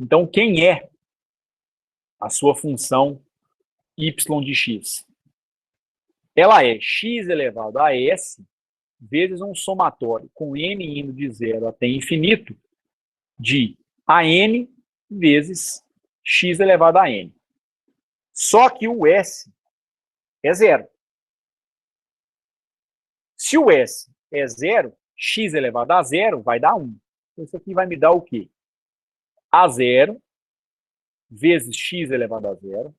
Então, quem é a sua função y de x? Ela é x elevado a s vezes um somatório com n indo de 0 até infinito de an vezes x elevado a n. Só que o s é 0. Se o s é 0, x elevado a 0 vai dar 1. Então, isso aqui vai me dar o quê? A0 vezes x elevado a 0.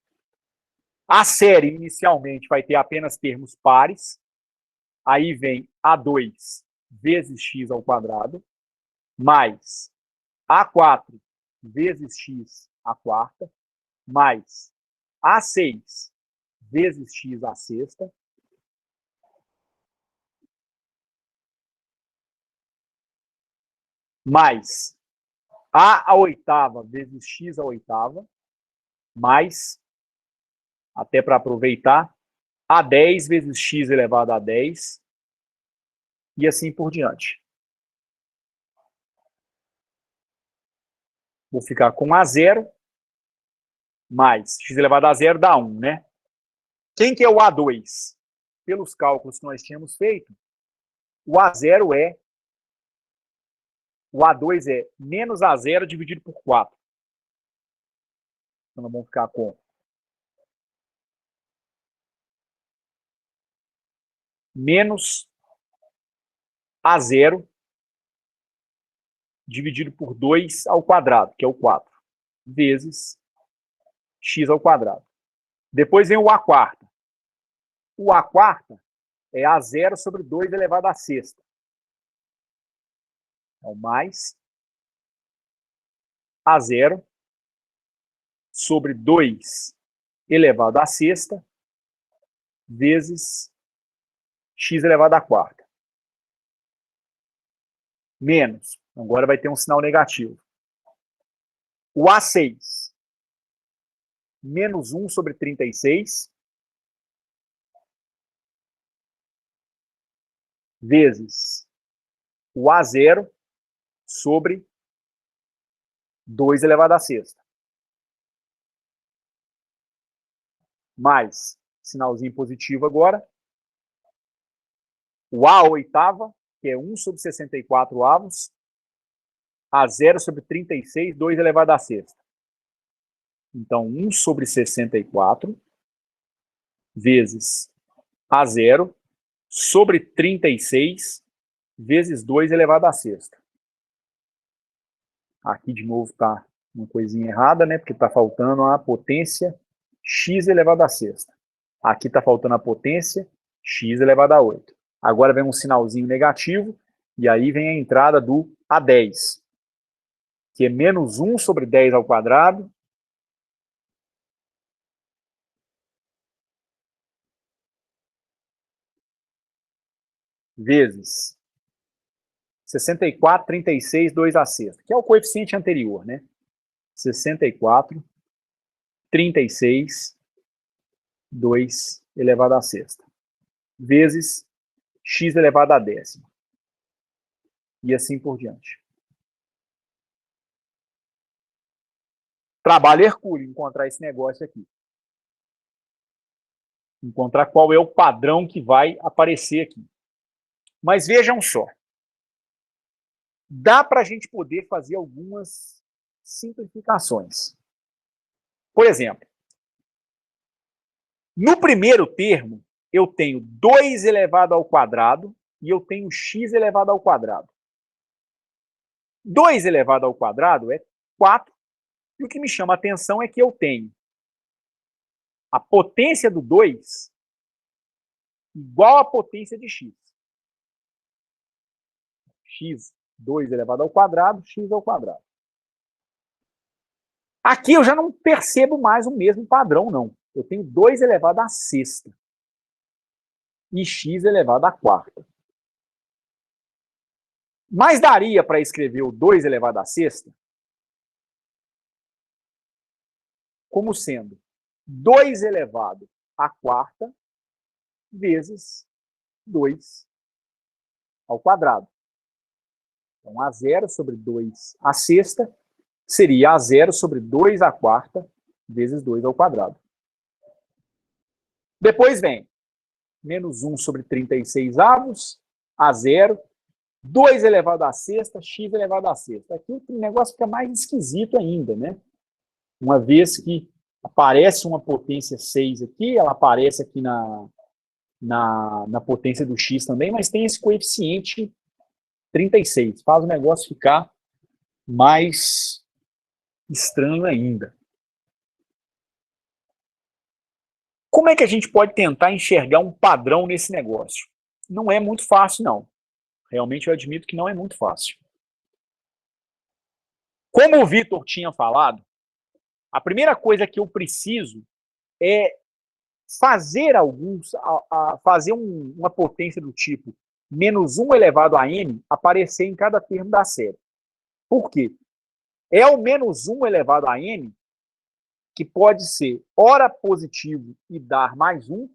A série, inicialmente, vai ter apenas termos pares. Aí vem A2 vezes x ao quadrado, mais A4 vezes x à quarta, mais A6 vezes x à sexta, mais A à oitava vezes x à oitava, mais, até para aproveitar, A10 vezes x elevado a 10, e assim por diante. Vou ficar com A0, mais x elevado a 0 dá 1, né? Quem que é o A2? Pelos cálculos que nós tínhamos feito, o A0 é, o A2 é menos A0 dividido por 4. Então, nós vamos ficar com menos A0 dividido por 2 ao quadrado, que é o 4, vezes x ao quadrado. Depois vem o A quarta. O A quarta é A0 sobre 2 elevado à sexta. Então, mais A0 sobre 2 elevado à sexta vezes x elevado à quarta. Menos. Agora vai ter um sinal negativo. O A6, menos 1 sobre 36, vezes o A0 sobre 2 elevado à sexta. Mais, sinalzinho positivo agora. O A oitava, que é 1 sobre 64 avos, A0 sobre 36, 2 elevado à sexta. Então, 1 sobre 64 vezes A0 sobre 36 vezes 2 elevado à sexta. Aqui, de novo, está uma coisinha errada, né? Porque está faltando a potência x elevado à sexta. Aqui está faltando a potência x elevado a 8. Agora vem um sinalzinho negativo, e aí vem a entrada do A10, que é menos 1 sobre 10 ao quadrado, vezes 64, 36, 2 à sexta, que é o coeficiente anterior, né? 64, 36, 2 elevado à sexta, vezes x elevado à décima. E assim por diante. Trabalho hercúleo encontrar esse negócio aqui. Encontrar qual é o padrão que vai aparecer aqui. Mas vejam só. Dá para a gente poder fazer algumas simplificações. Por exemplo, no primeiro termo, eu tenho 2 elevado ao quadrado e eu tenho x elevado ao quadrado. 2 elevado ao quadrado é 4, e o que me chama a atenção é que eu tenho a potência do 2 igual à potência de x. X, 2 elevado ao quadrado, x ao quadrado. Aqui eu já não percebo mais o mesmo padrão, não. Eu tenho 2 elevado à sexta e x elevado à quarta. Mas daria para escrever o 2 elevado à sexta como sendo 2 elevado à quarta vezes 2 ao quadrado. Então, A0 sobre 2 à sexta seria A0 sobre 2 à quarta vezes 2 ao quadrado. Depois vem menos 1 sobre 36 avos, A0, 2 elevado à sexta, x elevado à sexta. Aqui o negócio fica mais esquisito ainda, né? Uma vez que aparece uma potência 6 aqui, ela aparece aqui na potência do x também, mas tem esse coeficiente 36. Faz o negócio ficar mais estranho ainda. Como é que a gente pode tentar enxergar um padrão nesse negócio? Não é muito fácil, não. Realmente eu admito que não é muito fácil. Como o Vitor tinha falado, a primeira coisa que eu preciso é fazer fazer uma potência do tipo menos 1 elevado a n aparecer em cada termo da série. Por quê? É o menos 1 elevado a n que pode ser ora positivo e dar mais 1,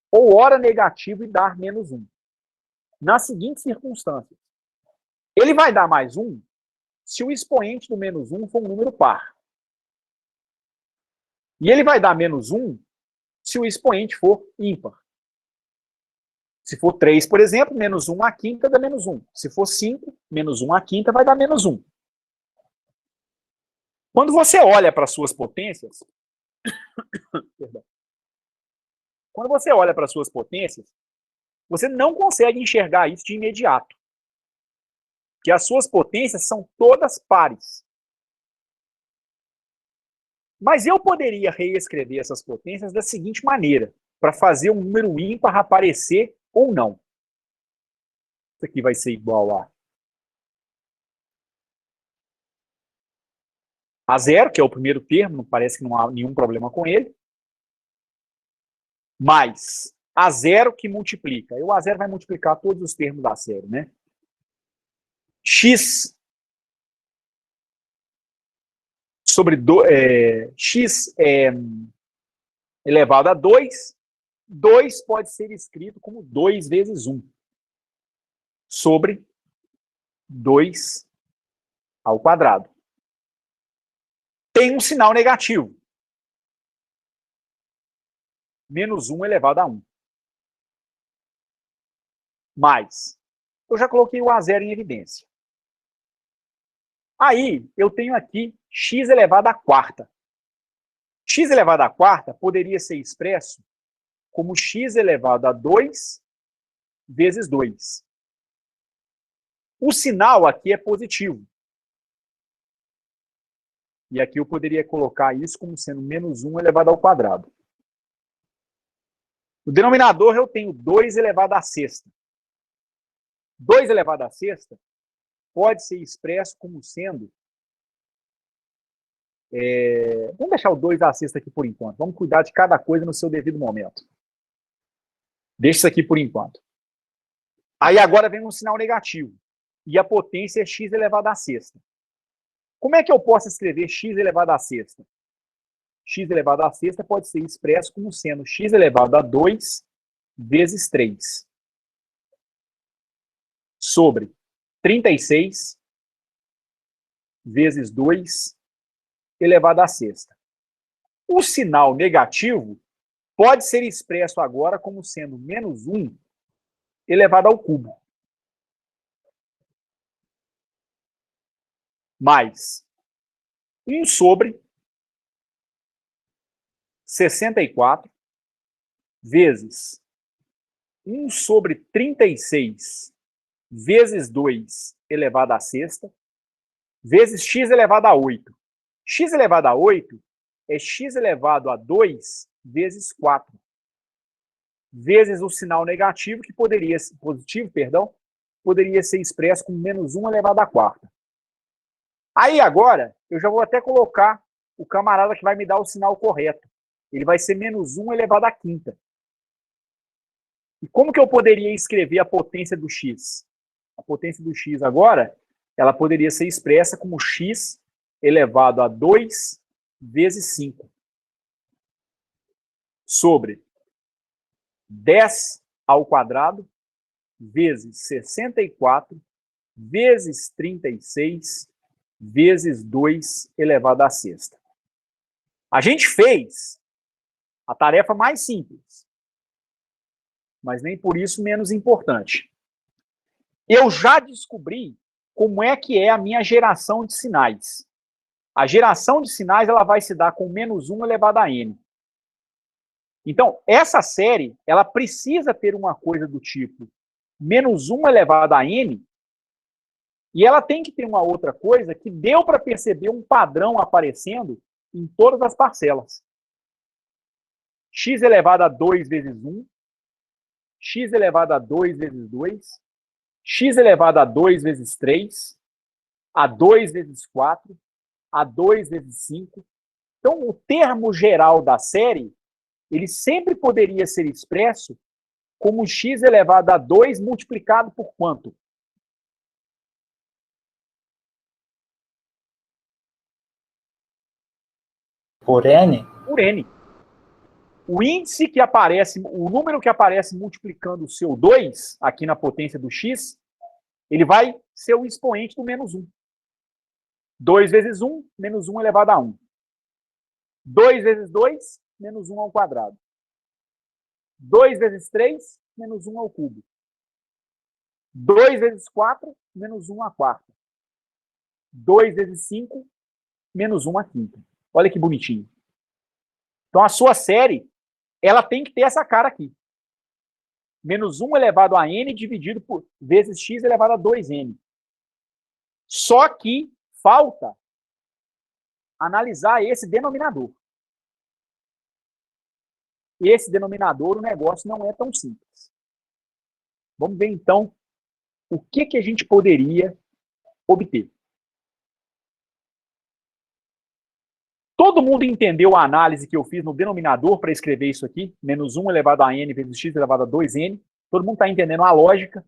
ou ora negativo e dar menos 1. Nas seguintes circunstâncias. Ele vai dar mais 1 se o expoente do menos 1 for um número par. E ele vai dar menos 1 se o expoente for ímpar. Se for 3, por exemplo, menos 1 à quinta dá menos 1. Se for 5, menos 1 à quinta vai dar menos 1. Quando você olha para as suas potências, quando você olha para as suas potências, você não consegue enxergar isso de imediato. Que as suas potências são todas pares. Mas eu poderia reescrever essas potências da seguinte maneira, para fazer um número ímpar aparecer ou não. Isso aqui vai ser igual a 0, que é o primeiro termo, parece que não há nenhum problema com ele, mais A0 que multiplica. E o A0 vai multiplicar todos os termos da série, né? X sobre x elevado a 2. 2 pode ser escrito como 2 vezes 1 sobre 2 ao quadrado. Tem um sinal negativo. Menos 1 elevado a 1. Mais. Eu já coloquei o A0 em evidência. Aí, eu tenho aqui x elevado à quarta. X elevado à quarta poderia ser expresso como x elevado a 2 vezes 2. O sinal aqui é positivo. E aqui eu poderia colocar isso como sendo menos 1 elevado ao quadrado. No denominador eu tenho 2 elevado à sexta. 2 elevado à sexta pode ser expresso como sendo... vamos deixar o 2 à sexta aqui por enquanto. Vamos cuidar de cada coisa no seu devido momento. Deixa isso aqui por enquanto. Aí agora vem um sinal negativo. E a potência é x elevado à sexta. Como é que eu posso escrever x elevado à sexta? X elevado à sexta pode ser expresso como sendo x elevado a 2 vezes 3 sobre 36 vezes 2 elevado à sexta. O sinal negativo pode ser expresso agora como sendo menos 1 elevado ao cubo. Mais 1 sobre 64 vezes 1 sobre 36 vezes 2 elevado à sexta, vezes x elevado a 8. X elevado a 8 é x elevado a 2 vezes 4. Vezes o sinal negativo, que poderia ser positivo, perdão, poderia ser expresso como menos 1 elevado à quarta. Aí agora, eu já vou até colocar o camarada que vai me dar o sinal correto. Ele vai ser menos 1 elevado à quinta. E como que eu poderia escrever a potência do x? A potência do x agora, ela poderia ser expressa como x elevado a 2 vezes 5. Sobre 10 ao quadrado vezes 64 vezes 36 vezes 2 elevado à sexta. A gente fez a tarefa mais simples, mas nem por isso menos importante. Eu já descobri como é que é a minha geração de sinais. A geração de sinais ela vai se dar com menos 1 elevado a n. Então, essa série ela precisa ter uma coisa do tipo menos 1 elevado a n, e ela tem que ter uma outra coisa que deu para perceber um padrão aparecendo em todas as parcelas. X elevado a 2 vezes 1, x elevado a 2 vezes 2, x elevado a 2 vezes 3, a 2 vezes 4, a 2 vezes 5. Então, o termo geral da série, ele sempre poderia ser expresso como x elevado a 2 multiplicado por quanto? Por N? Por n. O índice que aparece, o número que aparece multiplicando o seu 2, aqui na potência do x, ele vai ser o expoente do menos 1. 2 vezes 1, menos 1 elevado a 1. 2 vezes 2, menos 1 ao quadrado. 2 vezes 3, menos 1 ao cubo. 2 vezes 4, menos 1 à quarta. 2 vezes 5, menos 1 à quinta. Olha que bonitinho. Então, a sua série, ela tem que ter essa cara aqui. Menos 1 elevado a n dividido por vezes x elevado a 2n. Só que falta analisar esse denominador. Esse denominador, o negócio não é tão simples. Vamos ver, então, o que a gente poderia obter. Todo mundo entendeu a análise que eu fiz no denominador para escrever isso aqui? Menos 1 elevado a n vezes x elevado a 2n. Todo mundo está entendendo a lógica?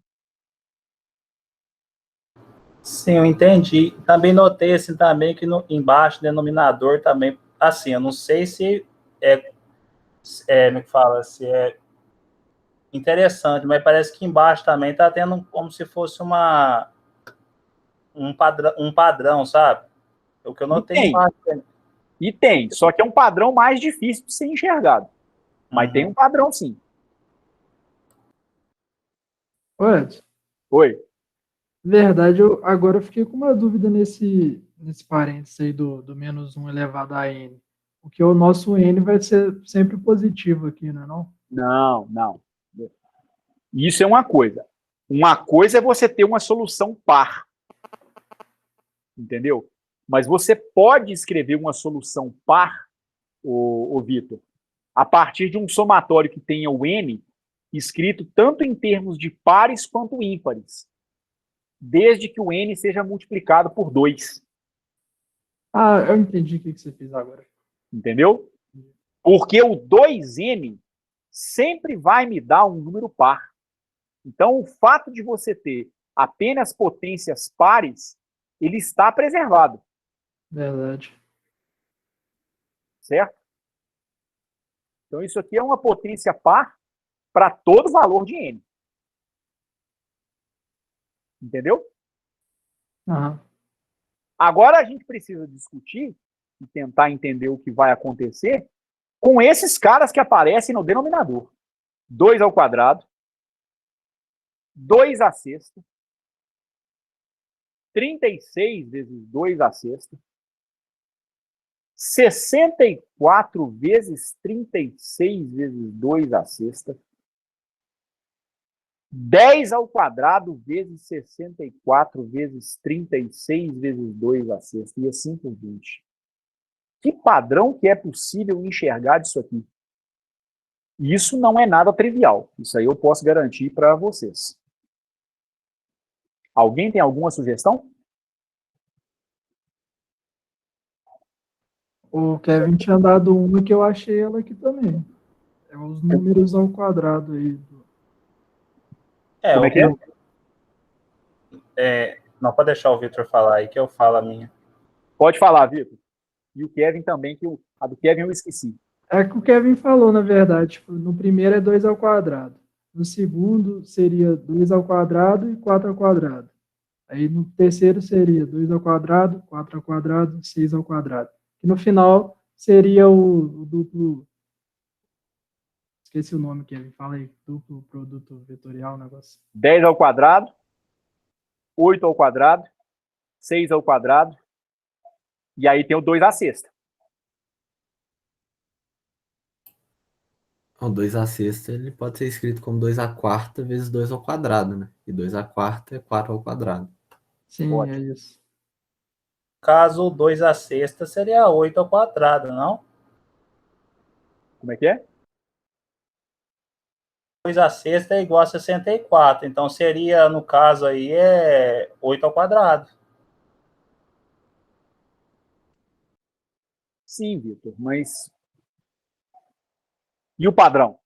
Sim, eu entendi. Também notei assim também que embaixo do denominador também, assim, eu não sei se como é que fala, se é interessante, mas parece que embaixo também está tendo como se fosse um padrão, sabe? É o que eu notei embaixo. E tem, só que é um padrão mais difícil de ser enxergado. Mas tem um padrão, sim. Ué, Oi. verdade, agora eu fiquei com uma dúvida nesse parênteses aí do menos 1 elevado a n. Porque o nosso n vai ser sempre positivo aqui, não é não? Não, não. Isso é uma coisa. Uma coisa é você ter uma solução par. Entendeu? Mas você pode escrever uma solução par, o Vitor, a partir de um somatório que tenha o n escrito tanto em termos de pares quanto ímpares, desde que o n seja multiplicado por 2. Ah, eu entendi o que você fez agora. Entendeu? Porque o 2n sempre vai me dar um número par. Então, o fato de você ter apenas potências pares, ele está preservado. Verdade. Certo? Então, isso aqui é uma potência par para todo valor de n. Entendeu? Aham. Agora a gente precisa discutir e tentar entender o que vai acontecer com esses caras que aparecem no denominador. 2 ao quadrado, 2 à sexta, 36 vezes 2 à sexta, 64 vezes 36 vezes 2 à sexta, 10 ao quadrado vezes 64 vezes 36 vezes 2 à sexta, e assim por diante. Que padrão que é possível enxergar disso aqui? Isso não é nada trivial. Isso aí eu posso garantir para vocês. Alguém tem alguma sugestão? O Kevin tinha dado uma que eu achei ela aqui também. É os números ao quadrado aí. Como é que é? Não, pode deixar o Victor falar aí, que eu falo a minha. Pode falar, Vitor. E o Kevin também, que a do Kevin eu esqueci. É que o Kevin falou, na verdade. Tipo, no primeiro é 2 ao quadrado. No segundo seria 2 ao quadrado e 4 ao quadrado. Aí no terceiro seria 2 ao quadrado, 4 ao quadrado, 6 ao quadrado. E no final seria o duplo. Esqueci o nome, Kevin. Fala aí. Duplo produto vetorial, negócio. 10 ao quadrado, 8 ao quadrado, 6 ao quadrado, e aí tem o 2 à sexta. O 2 à sexta ele pode ser escrito como 2 à quarta vezes 2 ao quadrado, né? E 2 à quarta é 4 ao quadrado. Sim, Ótimo. é isso. Caso 2 à sexta seria 8 ao quadrado, não? Como é que é? 2 à sexta é igual a 64. Então seria, no caso aí, 8 ao quadrado. Sim, Vitor, mas... E o padrão?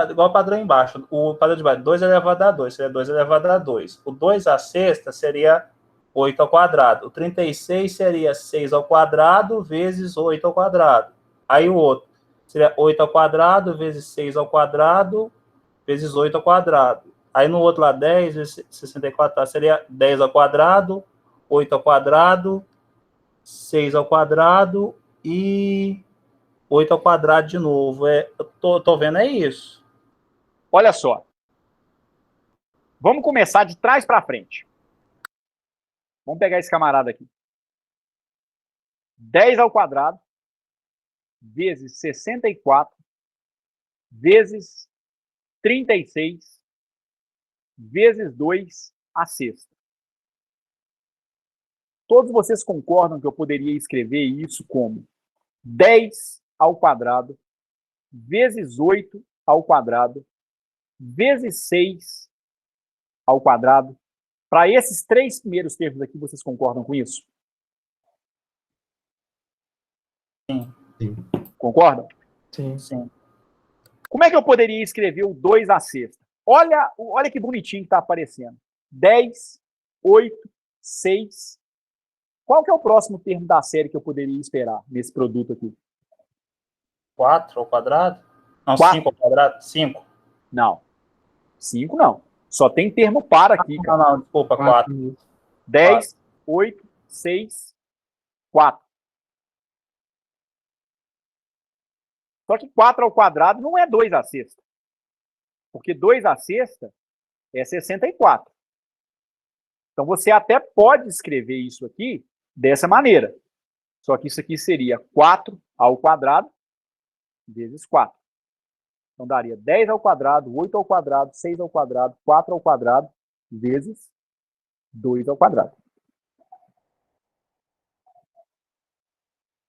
Igual o padrão embaixo. O padrão de baixo, 2 elevado a 2, seria 2 elevado a 2. O 2 à sexta seria 8 ao quadrado. O 36 seria 6 ao quadrado vezes 8 ao quadrado. Aí o outro seria 8 ao quadrado vezes 6 ao quadrado vezes 8 ao quadrado. Aí no outro lá, 10 vezes 64 seria 10 ao quadrado, 8 ao quadrado, 6 ao quadrado e 8 ao quadrado de novo. Eu tô vendo, é isso. Olha só. Vamos começar de trás para frente. Vamos pegar esse camarada aqui. 10 ao quadrado vezes 64 vezes 36 vezes 2 à sexta. Todos vocês concordam que eu poderia escrever isso como 10 ao quadrado vezes 8 ao quadrado vezes 6 ao quadrado. Para esses três primeiros termos aqui, vocês concordam com isso? Sim. Concordam? Sim. Como é que eu poderia escrever o 2 à sexta? Olha que bonitinho que está aparecendo. 10, 8, 6. Qual que é o próximo termo da série que eu poderia esperar nesse produto aqui? 4 ao quadrado? Não, 4. 5 ao quadrado? 5. Não. 5 não. Só tem termo par aqui, cara. Não, desculpa, 4. 10, 8, 6, 4. Só que 4 ao quadrado não é 2 à sexta. Porque 2 à sexta é 64. Então você até pode escrever isso aqui dessa maneira. Só que isso aqui seria 4 ao quadrado vezes 4. Então daria 10 ao quadrado, 8 ao quadrado, 6 ao quadrado, 4 ao quadrado, vezes 2 ao quadrado.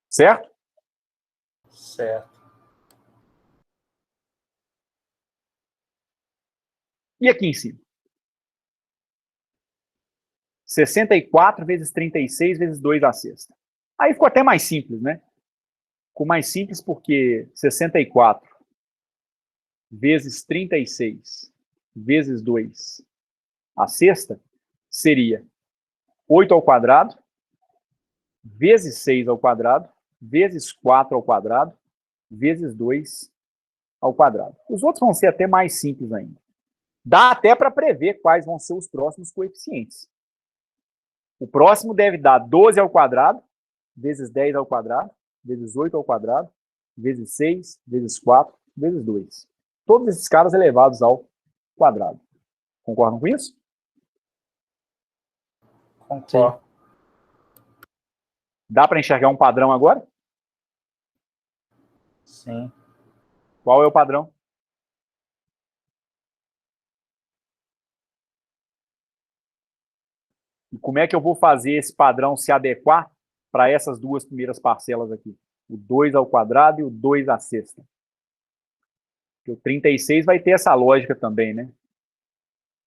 Certo? Certo. E aqui em cima? 64 vezes 36 vezes 2 à sexta. Aí ficou até mais simples, né? Ficou mais simples porque 64 vezes 36 vezes 2 à sexta seria 8 ao quadrado vezes 6 ao quadrado vezes 4 ao quadrado vezes 2 ao quadrado. Os outros vão ser até mais simples ainda. Dá até para prever quais vão ser os próximos coeficientes. O próximo deve dar 12 ao quadrado vezes 10 ao quadrado vezes 8 ao quadrado vezes 6 vezes 4 vezes 2. Todos esses caras elevados ao quadrado. Concordam com isso? Concordo. Dá para enxergar um padrão agora? Sim. Qual é o padrão? E como é que eu vou fazer esse padrão se adequar para essas duas primeiras parcelas aqui? O 2 ao quadrado e o 2 à sexta. Porque o 36 vai ter essa lógica também, né?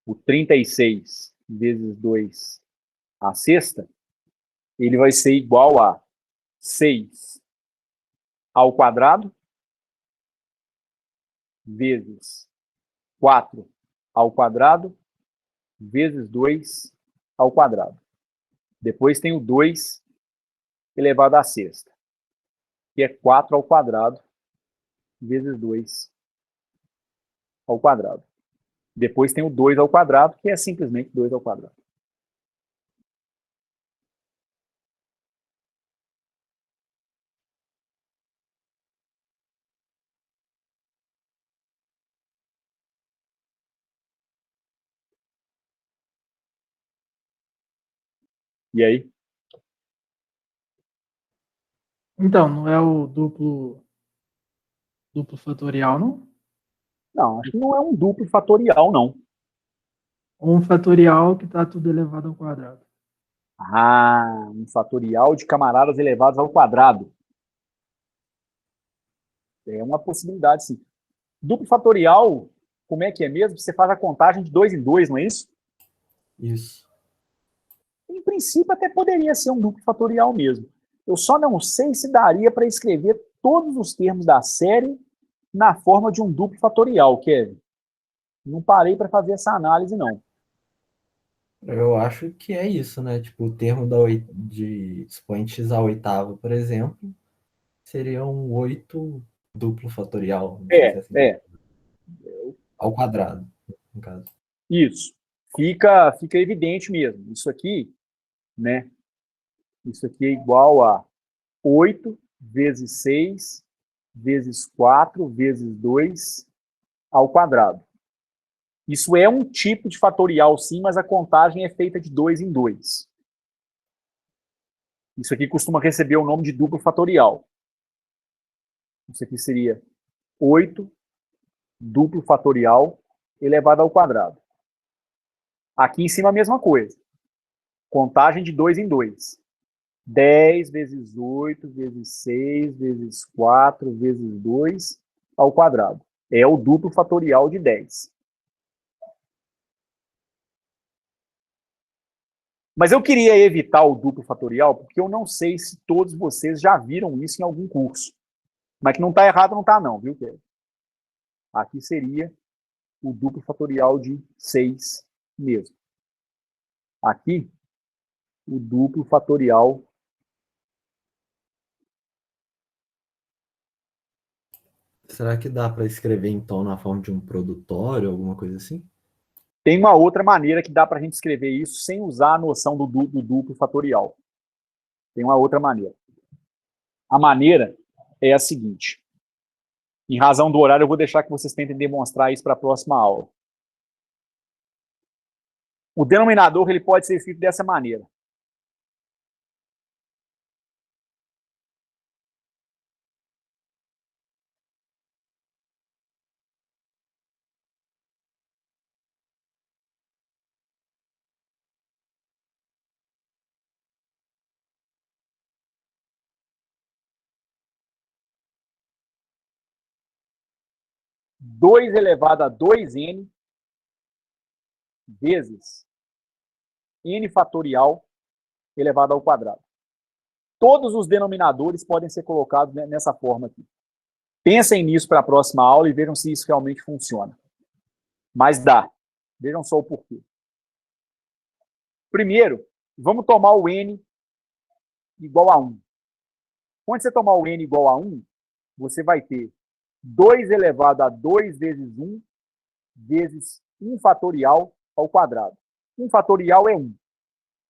O 36 vezes 2 à sexta, ele vai ser igual a 6 ao quadrado vezes 4 ao quadrado vezes 2 ao quadrado. Depois tem o 2 elevado à sexta, que é 4 ao quadrado vezes 2 ao quadrado. Depois tem o 2 ao quadrado, que é simplesmente 2 ao quadrado. E aí? Então, não é o duplo fatorial, não? Não, acho que não é um duplo fatorial, não. Ou um fatorial que está tudo elevado ao quadrado. Ah, um fatorial de camaradas elevados ao quadrado. É uma possibilidade, sim. Duplo fatorial, como é que é mesmo? Você faz a contagem de 2 em 2, não é isso? Isso. Em princípio, até poderia ser um duplo fatorial mesmo. Eu só não sei se daria para escrever todos os termos da série na forma de um duplo fatorial, Kevin. Não parei para fazer essa análise, não. Eu acho que é isso, né? Tipo, o termo de expoente x à oitava, por exemplo, seria um 8 duplo fatorial, não sei se é assim. Ao quadrado, no caso. Isso. Fica evidente mesmo. Isso aqui, né? Isso aqui é igual a 8 vezes 6 vezes 4 vezes 2 ao quadrado. Isso é um tipo de fatorial, sim, mas a contagem é feita de 2 em 2. Isso aqui costuma receber o nome de duplo fatorial. Isso aqui seria 8 duplo fatorial elevado ao quadrado. Aqui em cima a mesma coisa. Contagem de 2 em 2. 10 vezes 8 vezes 6 vezes 4 vezes 2 ao quadrado. É o duplo fatorial de 10. Mas eu queria evitar o duplo fatorial, porque eu não sei se todos vocês já viram isso em algum curso. Mas que não está errado, não está não, viu, Pedro? Aqui seria o duplo fatorial de 6 mesmo. Aqui, o duplo fatorial. Será que dá para escrever, então, na forma de um produtório, alguma coisa assim? Tem uma outra maneira que dá para a gente escrever isso sem usar a noção do duplo fatorial. Tem uma outra maneira. A maneira é a seguinte. Em razão do horário, eu vou deixar que vocês tentem demonstrar isso para a próxima aula. O denominador ele pode ser escrito dessa maneira. Dois elevado a 2n vezes n fatorial elevado ao quadrado. Todos os denominadores podem ser colocados nessa forma aqui. Pensem nisso para a próxima aula e vejam se isso realmente funciona. Mas dá. Vejam só o porquê. Primeiro, vamos tomar o n igual a 1. Quando você tomar o n igual a 1, você vai ter 2 elevado a 2 vezes 1 vezes 1 fatorial ao quadrado. 1 fatorial é 1.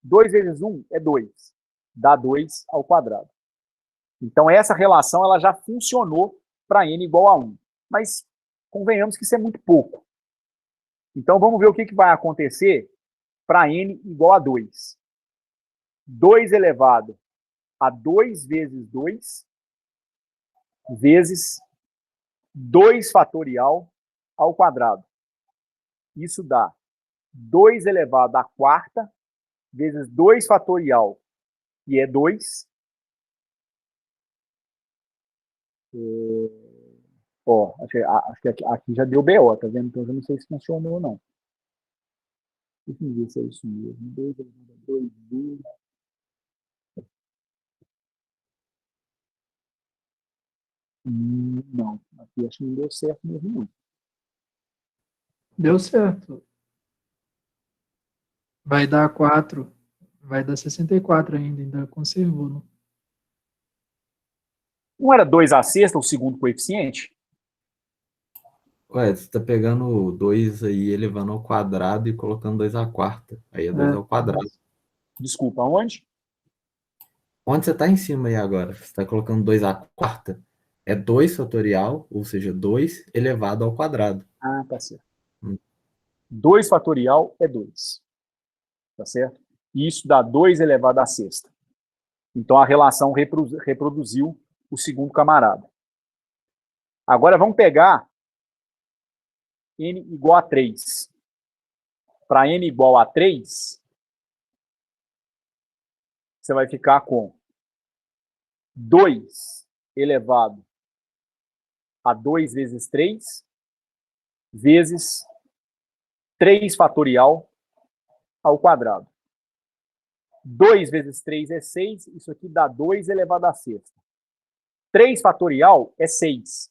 2 vezes 1 é 2. Dá 2 ao quadrado. Então, essa relação ela já funcionou para n igual a 1. Mas convenhamos que isso é muito pouco. Então, vamos ver o que vai acontecer para n igual a 2. 2 elevado a 2 vezes 2 vezes 2 fatorial ao quadrado. Isso dá 2 elevado à quarta vezes 2 fatorial, que é 2. Ó, acho que aqui já deu BO, tá vendo? Então eu já não sei se funcionou ou não. Deixa eu ver se é isso mesmo. 2 elevado a 2 vezes. Não, aqui acho que não deu certo mesmo, não. Deu certo. Vai dar 4. Vai dar 64 ainda conservou. Não? Não era 2 à sexta o segundo coeficiente? Ué, você tá pegando 2 aí, elevando ao quadrado e colocando 2 à quarta. Aí é 2 ao quadrado. Desculpa, aonde? Onde você tá em cima aí agora? Você tá colocando 2 à quarta? É 2 fatorial, ou seja, 2 elevado ao quadrado. Ah, tá certo. 2 fatorial é 2. Tá certo? E isso dá 2 elevado à sexta. Então a relação reproduziu o segundo camarada. Agora vamos pegar n igual a 3. Para n igual a 3, você vai ficar com 2 elevado a 2 vezes 3 vezes 3 fatorial ao quadrado. 2 vezes 3 é 6, isso aqui dá 2 elevado à sexta. 3 fatorial é 6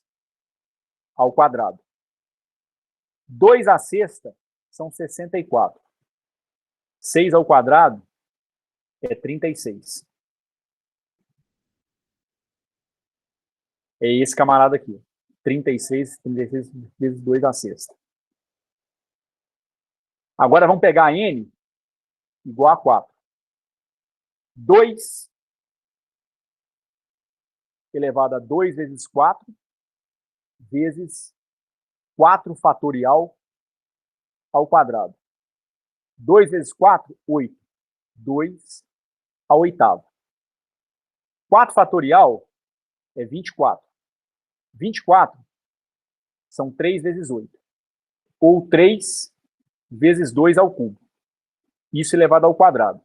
ao quadrado. 2 à sexta são 64. 6 ao quadrado é 36. É esse camarada aqui. 36 vezes 2 à sexta. Agora vamos pegar n igual a 4. 2 elevado a 2 vezes 4 vezes 4 fatorial ao quadrado. 2 vezes 4, 8. 2 à oitava. 4 fatorial é 24. 24 são 3 vezes 8. Ou 3 vezes 2 ao cubo. Isso elevado ao quadrado.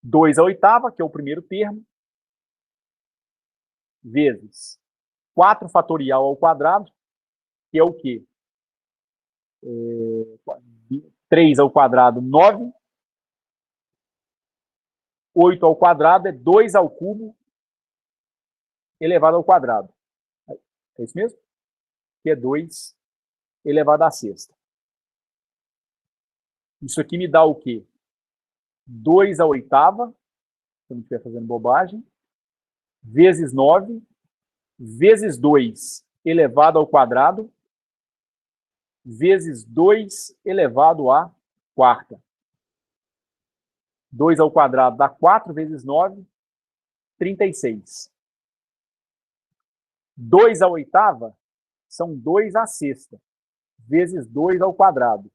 Dois à oitava, que é o primeiro termo, vezes 4 fatorial ao quadrado, que é o quê? 3 ao quadrado, 9. 8 ao quadrado é 2 ao cubo elevado ao quadrado. É isso mesmo? Que é 2 elevado à sexta. Isso aqui me dá o quê? 2 à oitava, se eu não estiver fazendo bobagem, vezes 9, vezes 2 elevado ao quadrado, vezes 2 elevado à quarta. 2 ao quadrado dá 4 vezes 9, 36. 2 à oitava são 2 à sexta, vezes 2 ao quadrado,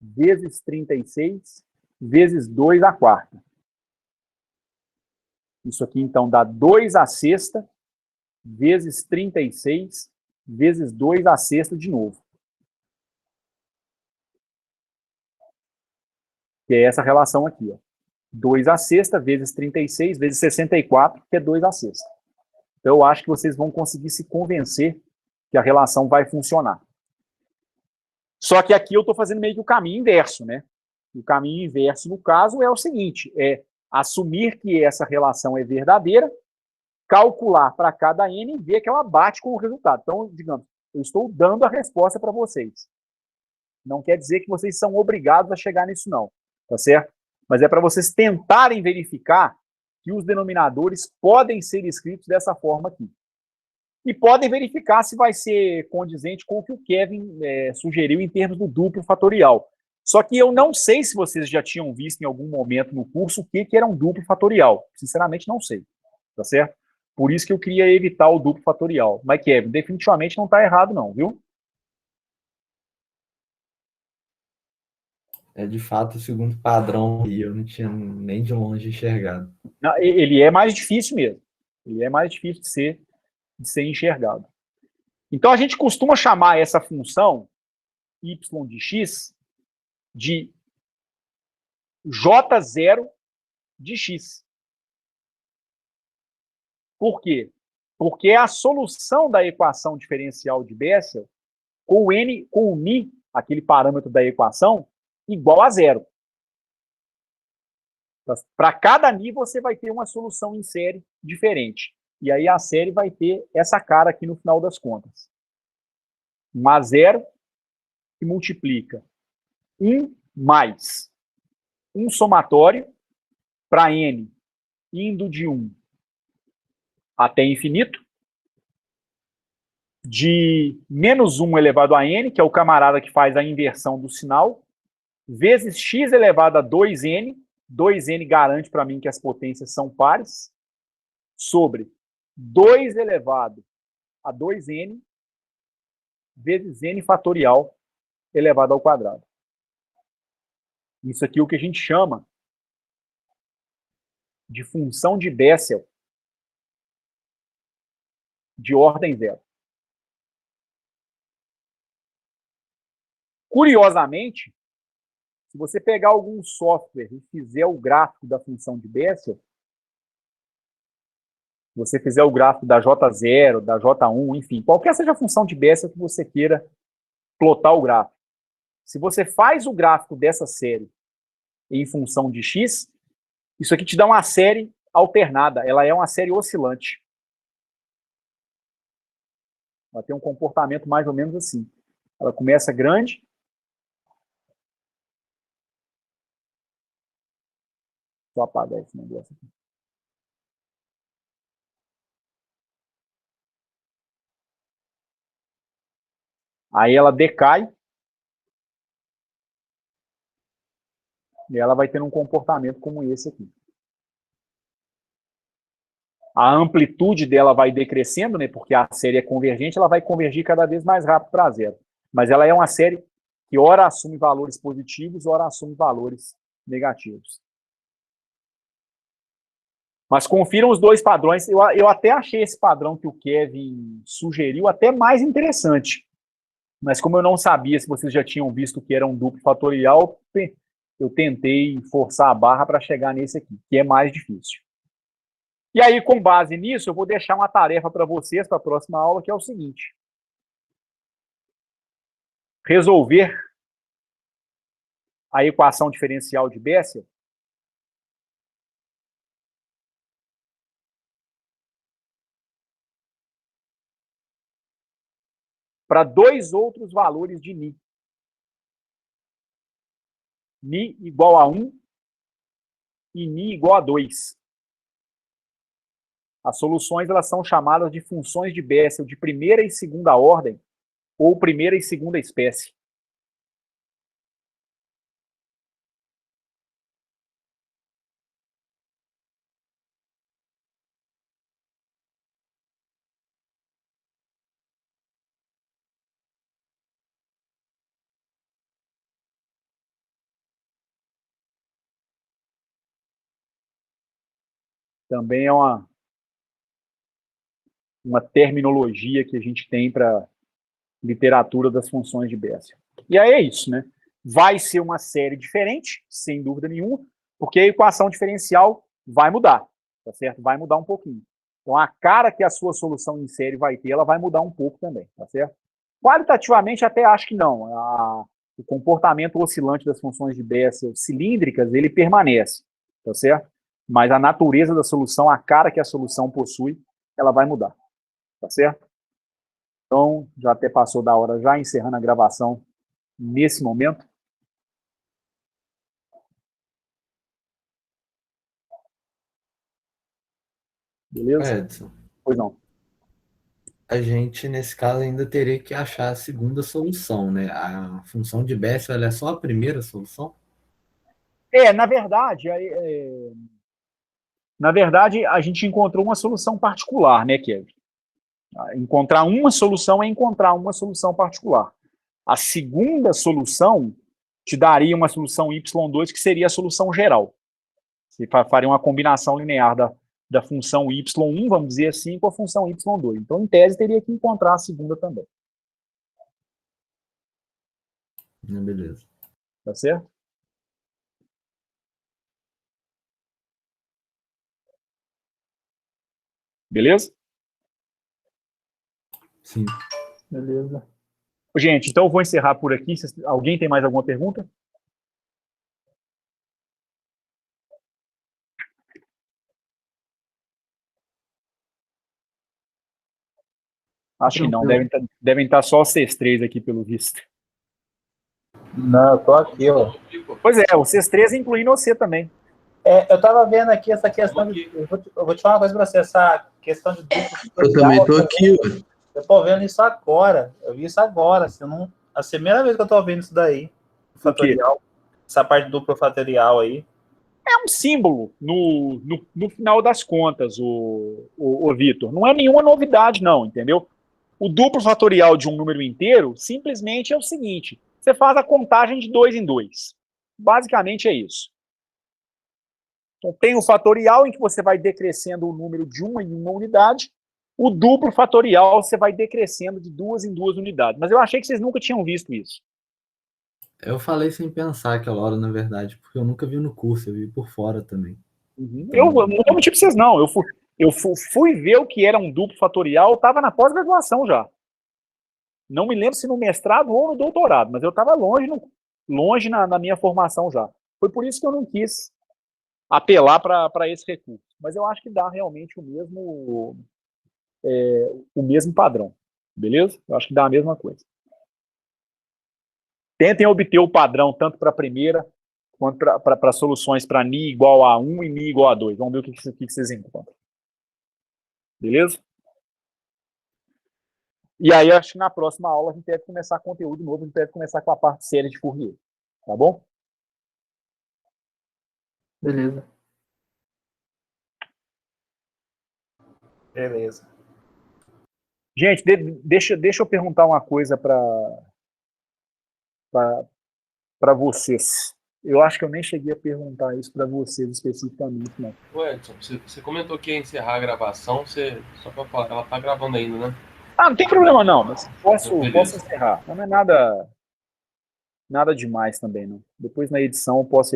vezes 36, vezes 2 à quarta. Isso aqui, então, dá 2 à sexta, vezes 36, vezes 2 à sexta de novo. Que é essa relação aqui, ó. 2 à sexta, vezes 36, vezes 64, que é 2 à sexta. Então, eu acho que vocês vão conseguir se convencer que a relação vai funcionar. Só que aqui eu estou fazendo meio que o caminho inverso, né? O caminho inverso, no caso, é o seguinte, é assumir que essa relação é verdadeira, calcular para cada n e ver que ela bate com o resultado. Então, digamos, eu estou dando a resposta para vocês. Não quer dizer que vocês são obrigados a chegar nisso, não. Tá certo? Mas é para vocês tentarem verificar que os denominadores podem ser escritos dessa forma aqui. E podem verificar se vai ser condizente com o que o Kevin sugeriu em termos do duplo fatorial. Só que eu não sei se vocês já tinham visto em algum momento no curso o que era um duplo fatorial. Sinceramente, não sei. Tá certo? Por isso que eu queria evitar o duplo fatorial. Mas, Kevin, definitivamente não está errado, não, viu? É de fato o segundo padrão e eu não tinha nem de longe enxergado. Não, ele é mais difícil mesmo. Ele é mais difícil de ser enxergado. Então, a gente costuma chamar essa função y de x de J0 de x. Por quê? Porque é a solução da equação diferencial de Bessel com o mi, aquele parâmetro da equação, igual a zero. Para cada mi, você vai ter uma solução em série diferente. E aí a série vai ter essa cara aqui no final das contas. Um A0 que multiplica 1 mais um somatório para n indo de 1 até infinito, de menos 1 elevado a n, que é o camarada que faz a inversão do sinal, vezes x elevado a 2n, 2n garante para mim que as potências são pares, sobre 2 elevado a 2n, vezes n fatorial elevado ao quadrado. Isso aqui é o que a gente chama de função de Bessel de ordem zero. Curiosamente, se você pegar algum software e fizer o gráfico da função de Bessel, se você fizer o gráfico da J0, da J1, enfim, qualquer seja a função de Bessel que você queira plotar o gráfico. Se você faz o gráfico dessa série em função de x, isso aqui te dá uma série alternada, ela é uma série oscilante. Ela tem um comportamento mais ou menos assim. Ela começa grande, vou apagar esse negócio aqui. Aí ela decai, e ela vai tendo um comportamento como esse aqui. A amplitude dela vai decrescendo, né, porque a série é convergente, ela vai convergir cada vez mais rápido para zero. Mas ela é uma série que ora assume valores positivos, ora assume valores negativos. Mas confiram os dois padrões. Eu até achei esse padrão que o Kevin sugeriu até mais interessante. Mas como eu não sabia se vocês já tinham visto que era um duplo fatorial, eu tentei forçar a barra para chegar nesse aqui, que é mais difícil. E aí, com base nisso, eu vou deixar uma tarefa para vocês para a próxima aula, que é o seguinte. Resolver a equação diferencial de Bessel para dois outros valores de mi. Mi igual a 1 e mi igual a 2. As soluções elas são chamadas de funções de Bessel de primeira e segunda ordem, ou primeira e segunda espécie. Também é uma terminologia que a gente tem para literatura das funções de Bessel. E aí é isso, né? Vai ser uma série diferente, sem dúvida nenhuma, porque a equação diferencial vai mudar, tá certo? Vai mudar um pouquinho. Então, a cara que a sua solução em série vai ter, ela vai mudar um pouco também, tá certo? Qualitativamente, até acho que não. O comportamento oscilante das funções de Bessel cilíndricas, ele permanece, tá certo? Mas a natureza da solução, a cara que a solução possui, ela vai mudar, tá certo? Então, já até passou da hora, já encerrando a gravação nesse momento. Beleza? Edson, Pois não. a gente, nesse caso, ainda teria que achar a segunda solução, né? A função de Bessel, ela é só a primeira solução? Na verdade, a gente encontrou uma solução particular, né, Kevin? Encontrar uma solução é encontrar uma solução particular. A segunda solução te daria uma solução y2, que seria a solução geral. Você faria uma combinação linear da função y1, vamos dizer assim, com a função y2. Então, em tese, teria que encontrar a segunda também. Beleza. Tá certo? Beleza? Sim. Beleza. Gente, então eu vou encerrar por aqui. Alguém tem mais alguma pergunta? Acho que não. Devem estar só vocês três aqui, pelo visto. Não, eu tô aqui, ó. Pois é, vocês três, incluindo você também. Eu tava vendo aqui essa questão de. Eu vou te falar uma coisa pra você, essa questão de duplo Eu também tô aqui, ué. Eu tô vendo isso agora. Eu vi isso agora. Assim, a primeira vez que eu tô vendo isso daí. Fatorial. Essa parte duplo fatorial aí. É um símbolo no final das contas, o Vitor. Não é nenhuma novidade, não, entendeu? O duplo fatorial de um número inteiro simplesmente é o seguinte: você faz a contagem de 2 em 2. Basicamente é isso. Então, tem o fatorial, em que você vai decrescendo o número de uma em uma unidade. O duplo fatorial, você vai decrescendo de 2 em 2 unidades. Mas eu achei que vocês nunca tinham visto isso. Eu falei sem pensar aquela hora, na verdade, porque eu nunca vi no curso, eu vi por fora também. Uhum. Eu não vou mentir para vocês, não. Eu fui ver o que era um duplo fatorial, estava na pós-graduação já. Não me lembro se no mestrado ou no doutorado, mas eu estava longe na minha formação já. Foi por isso que eu não quis apelar para esse recurso. Mas eu acho que dá realmente o mesmo padrão. Beleza? Eu acho que dá a mesma coisa. Tentem obter o padrão tanto para a primeira quanto para soluções para ni igual a 1 e ni igual a 2. Vamos ver o que vocês encontram. Beleza? E aí, acho que na próxima aula a gente deve começar conteúdo novo, a gente deve começar com a parte séria de Fourier. Tá bom? Beleza. Beleza. Gente, deixa eu perguntar uma coisa para vocês. Eu acho que eu nem cheguei a perguntar isso para vocês especificamente, não. Ué, Edson, você comentou que ia encerrar a gravação, só para falar, ela tá gravando ainda, né? Ah, não tem problema não, mas posso Beleza. encerrar. Não é nada demais também, não. Depois na edição eu posso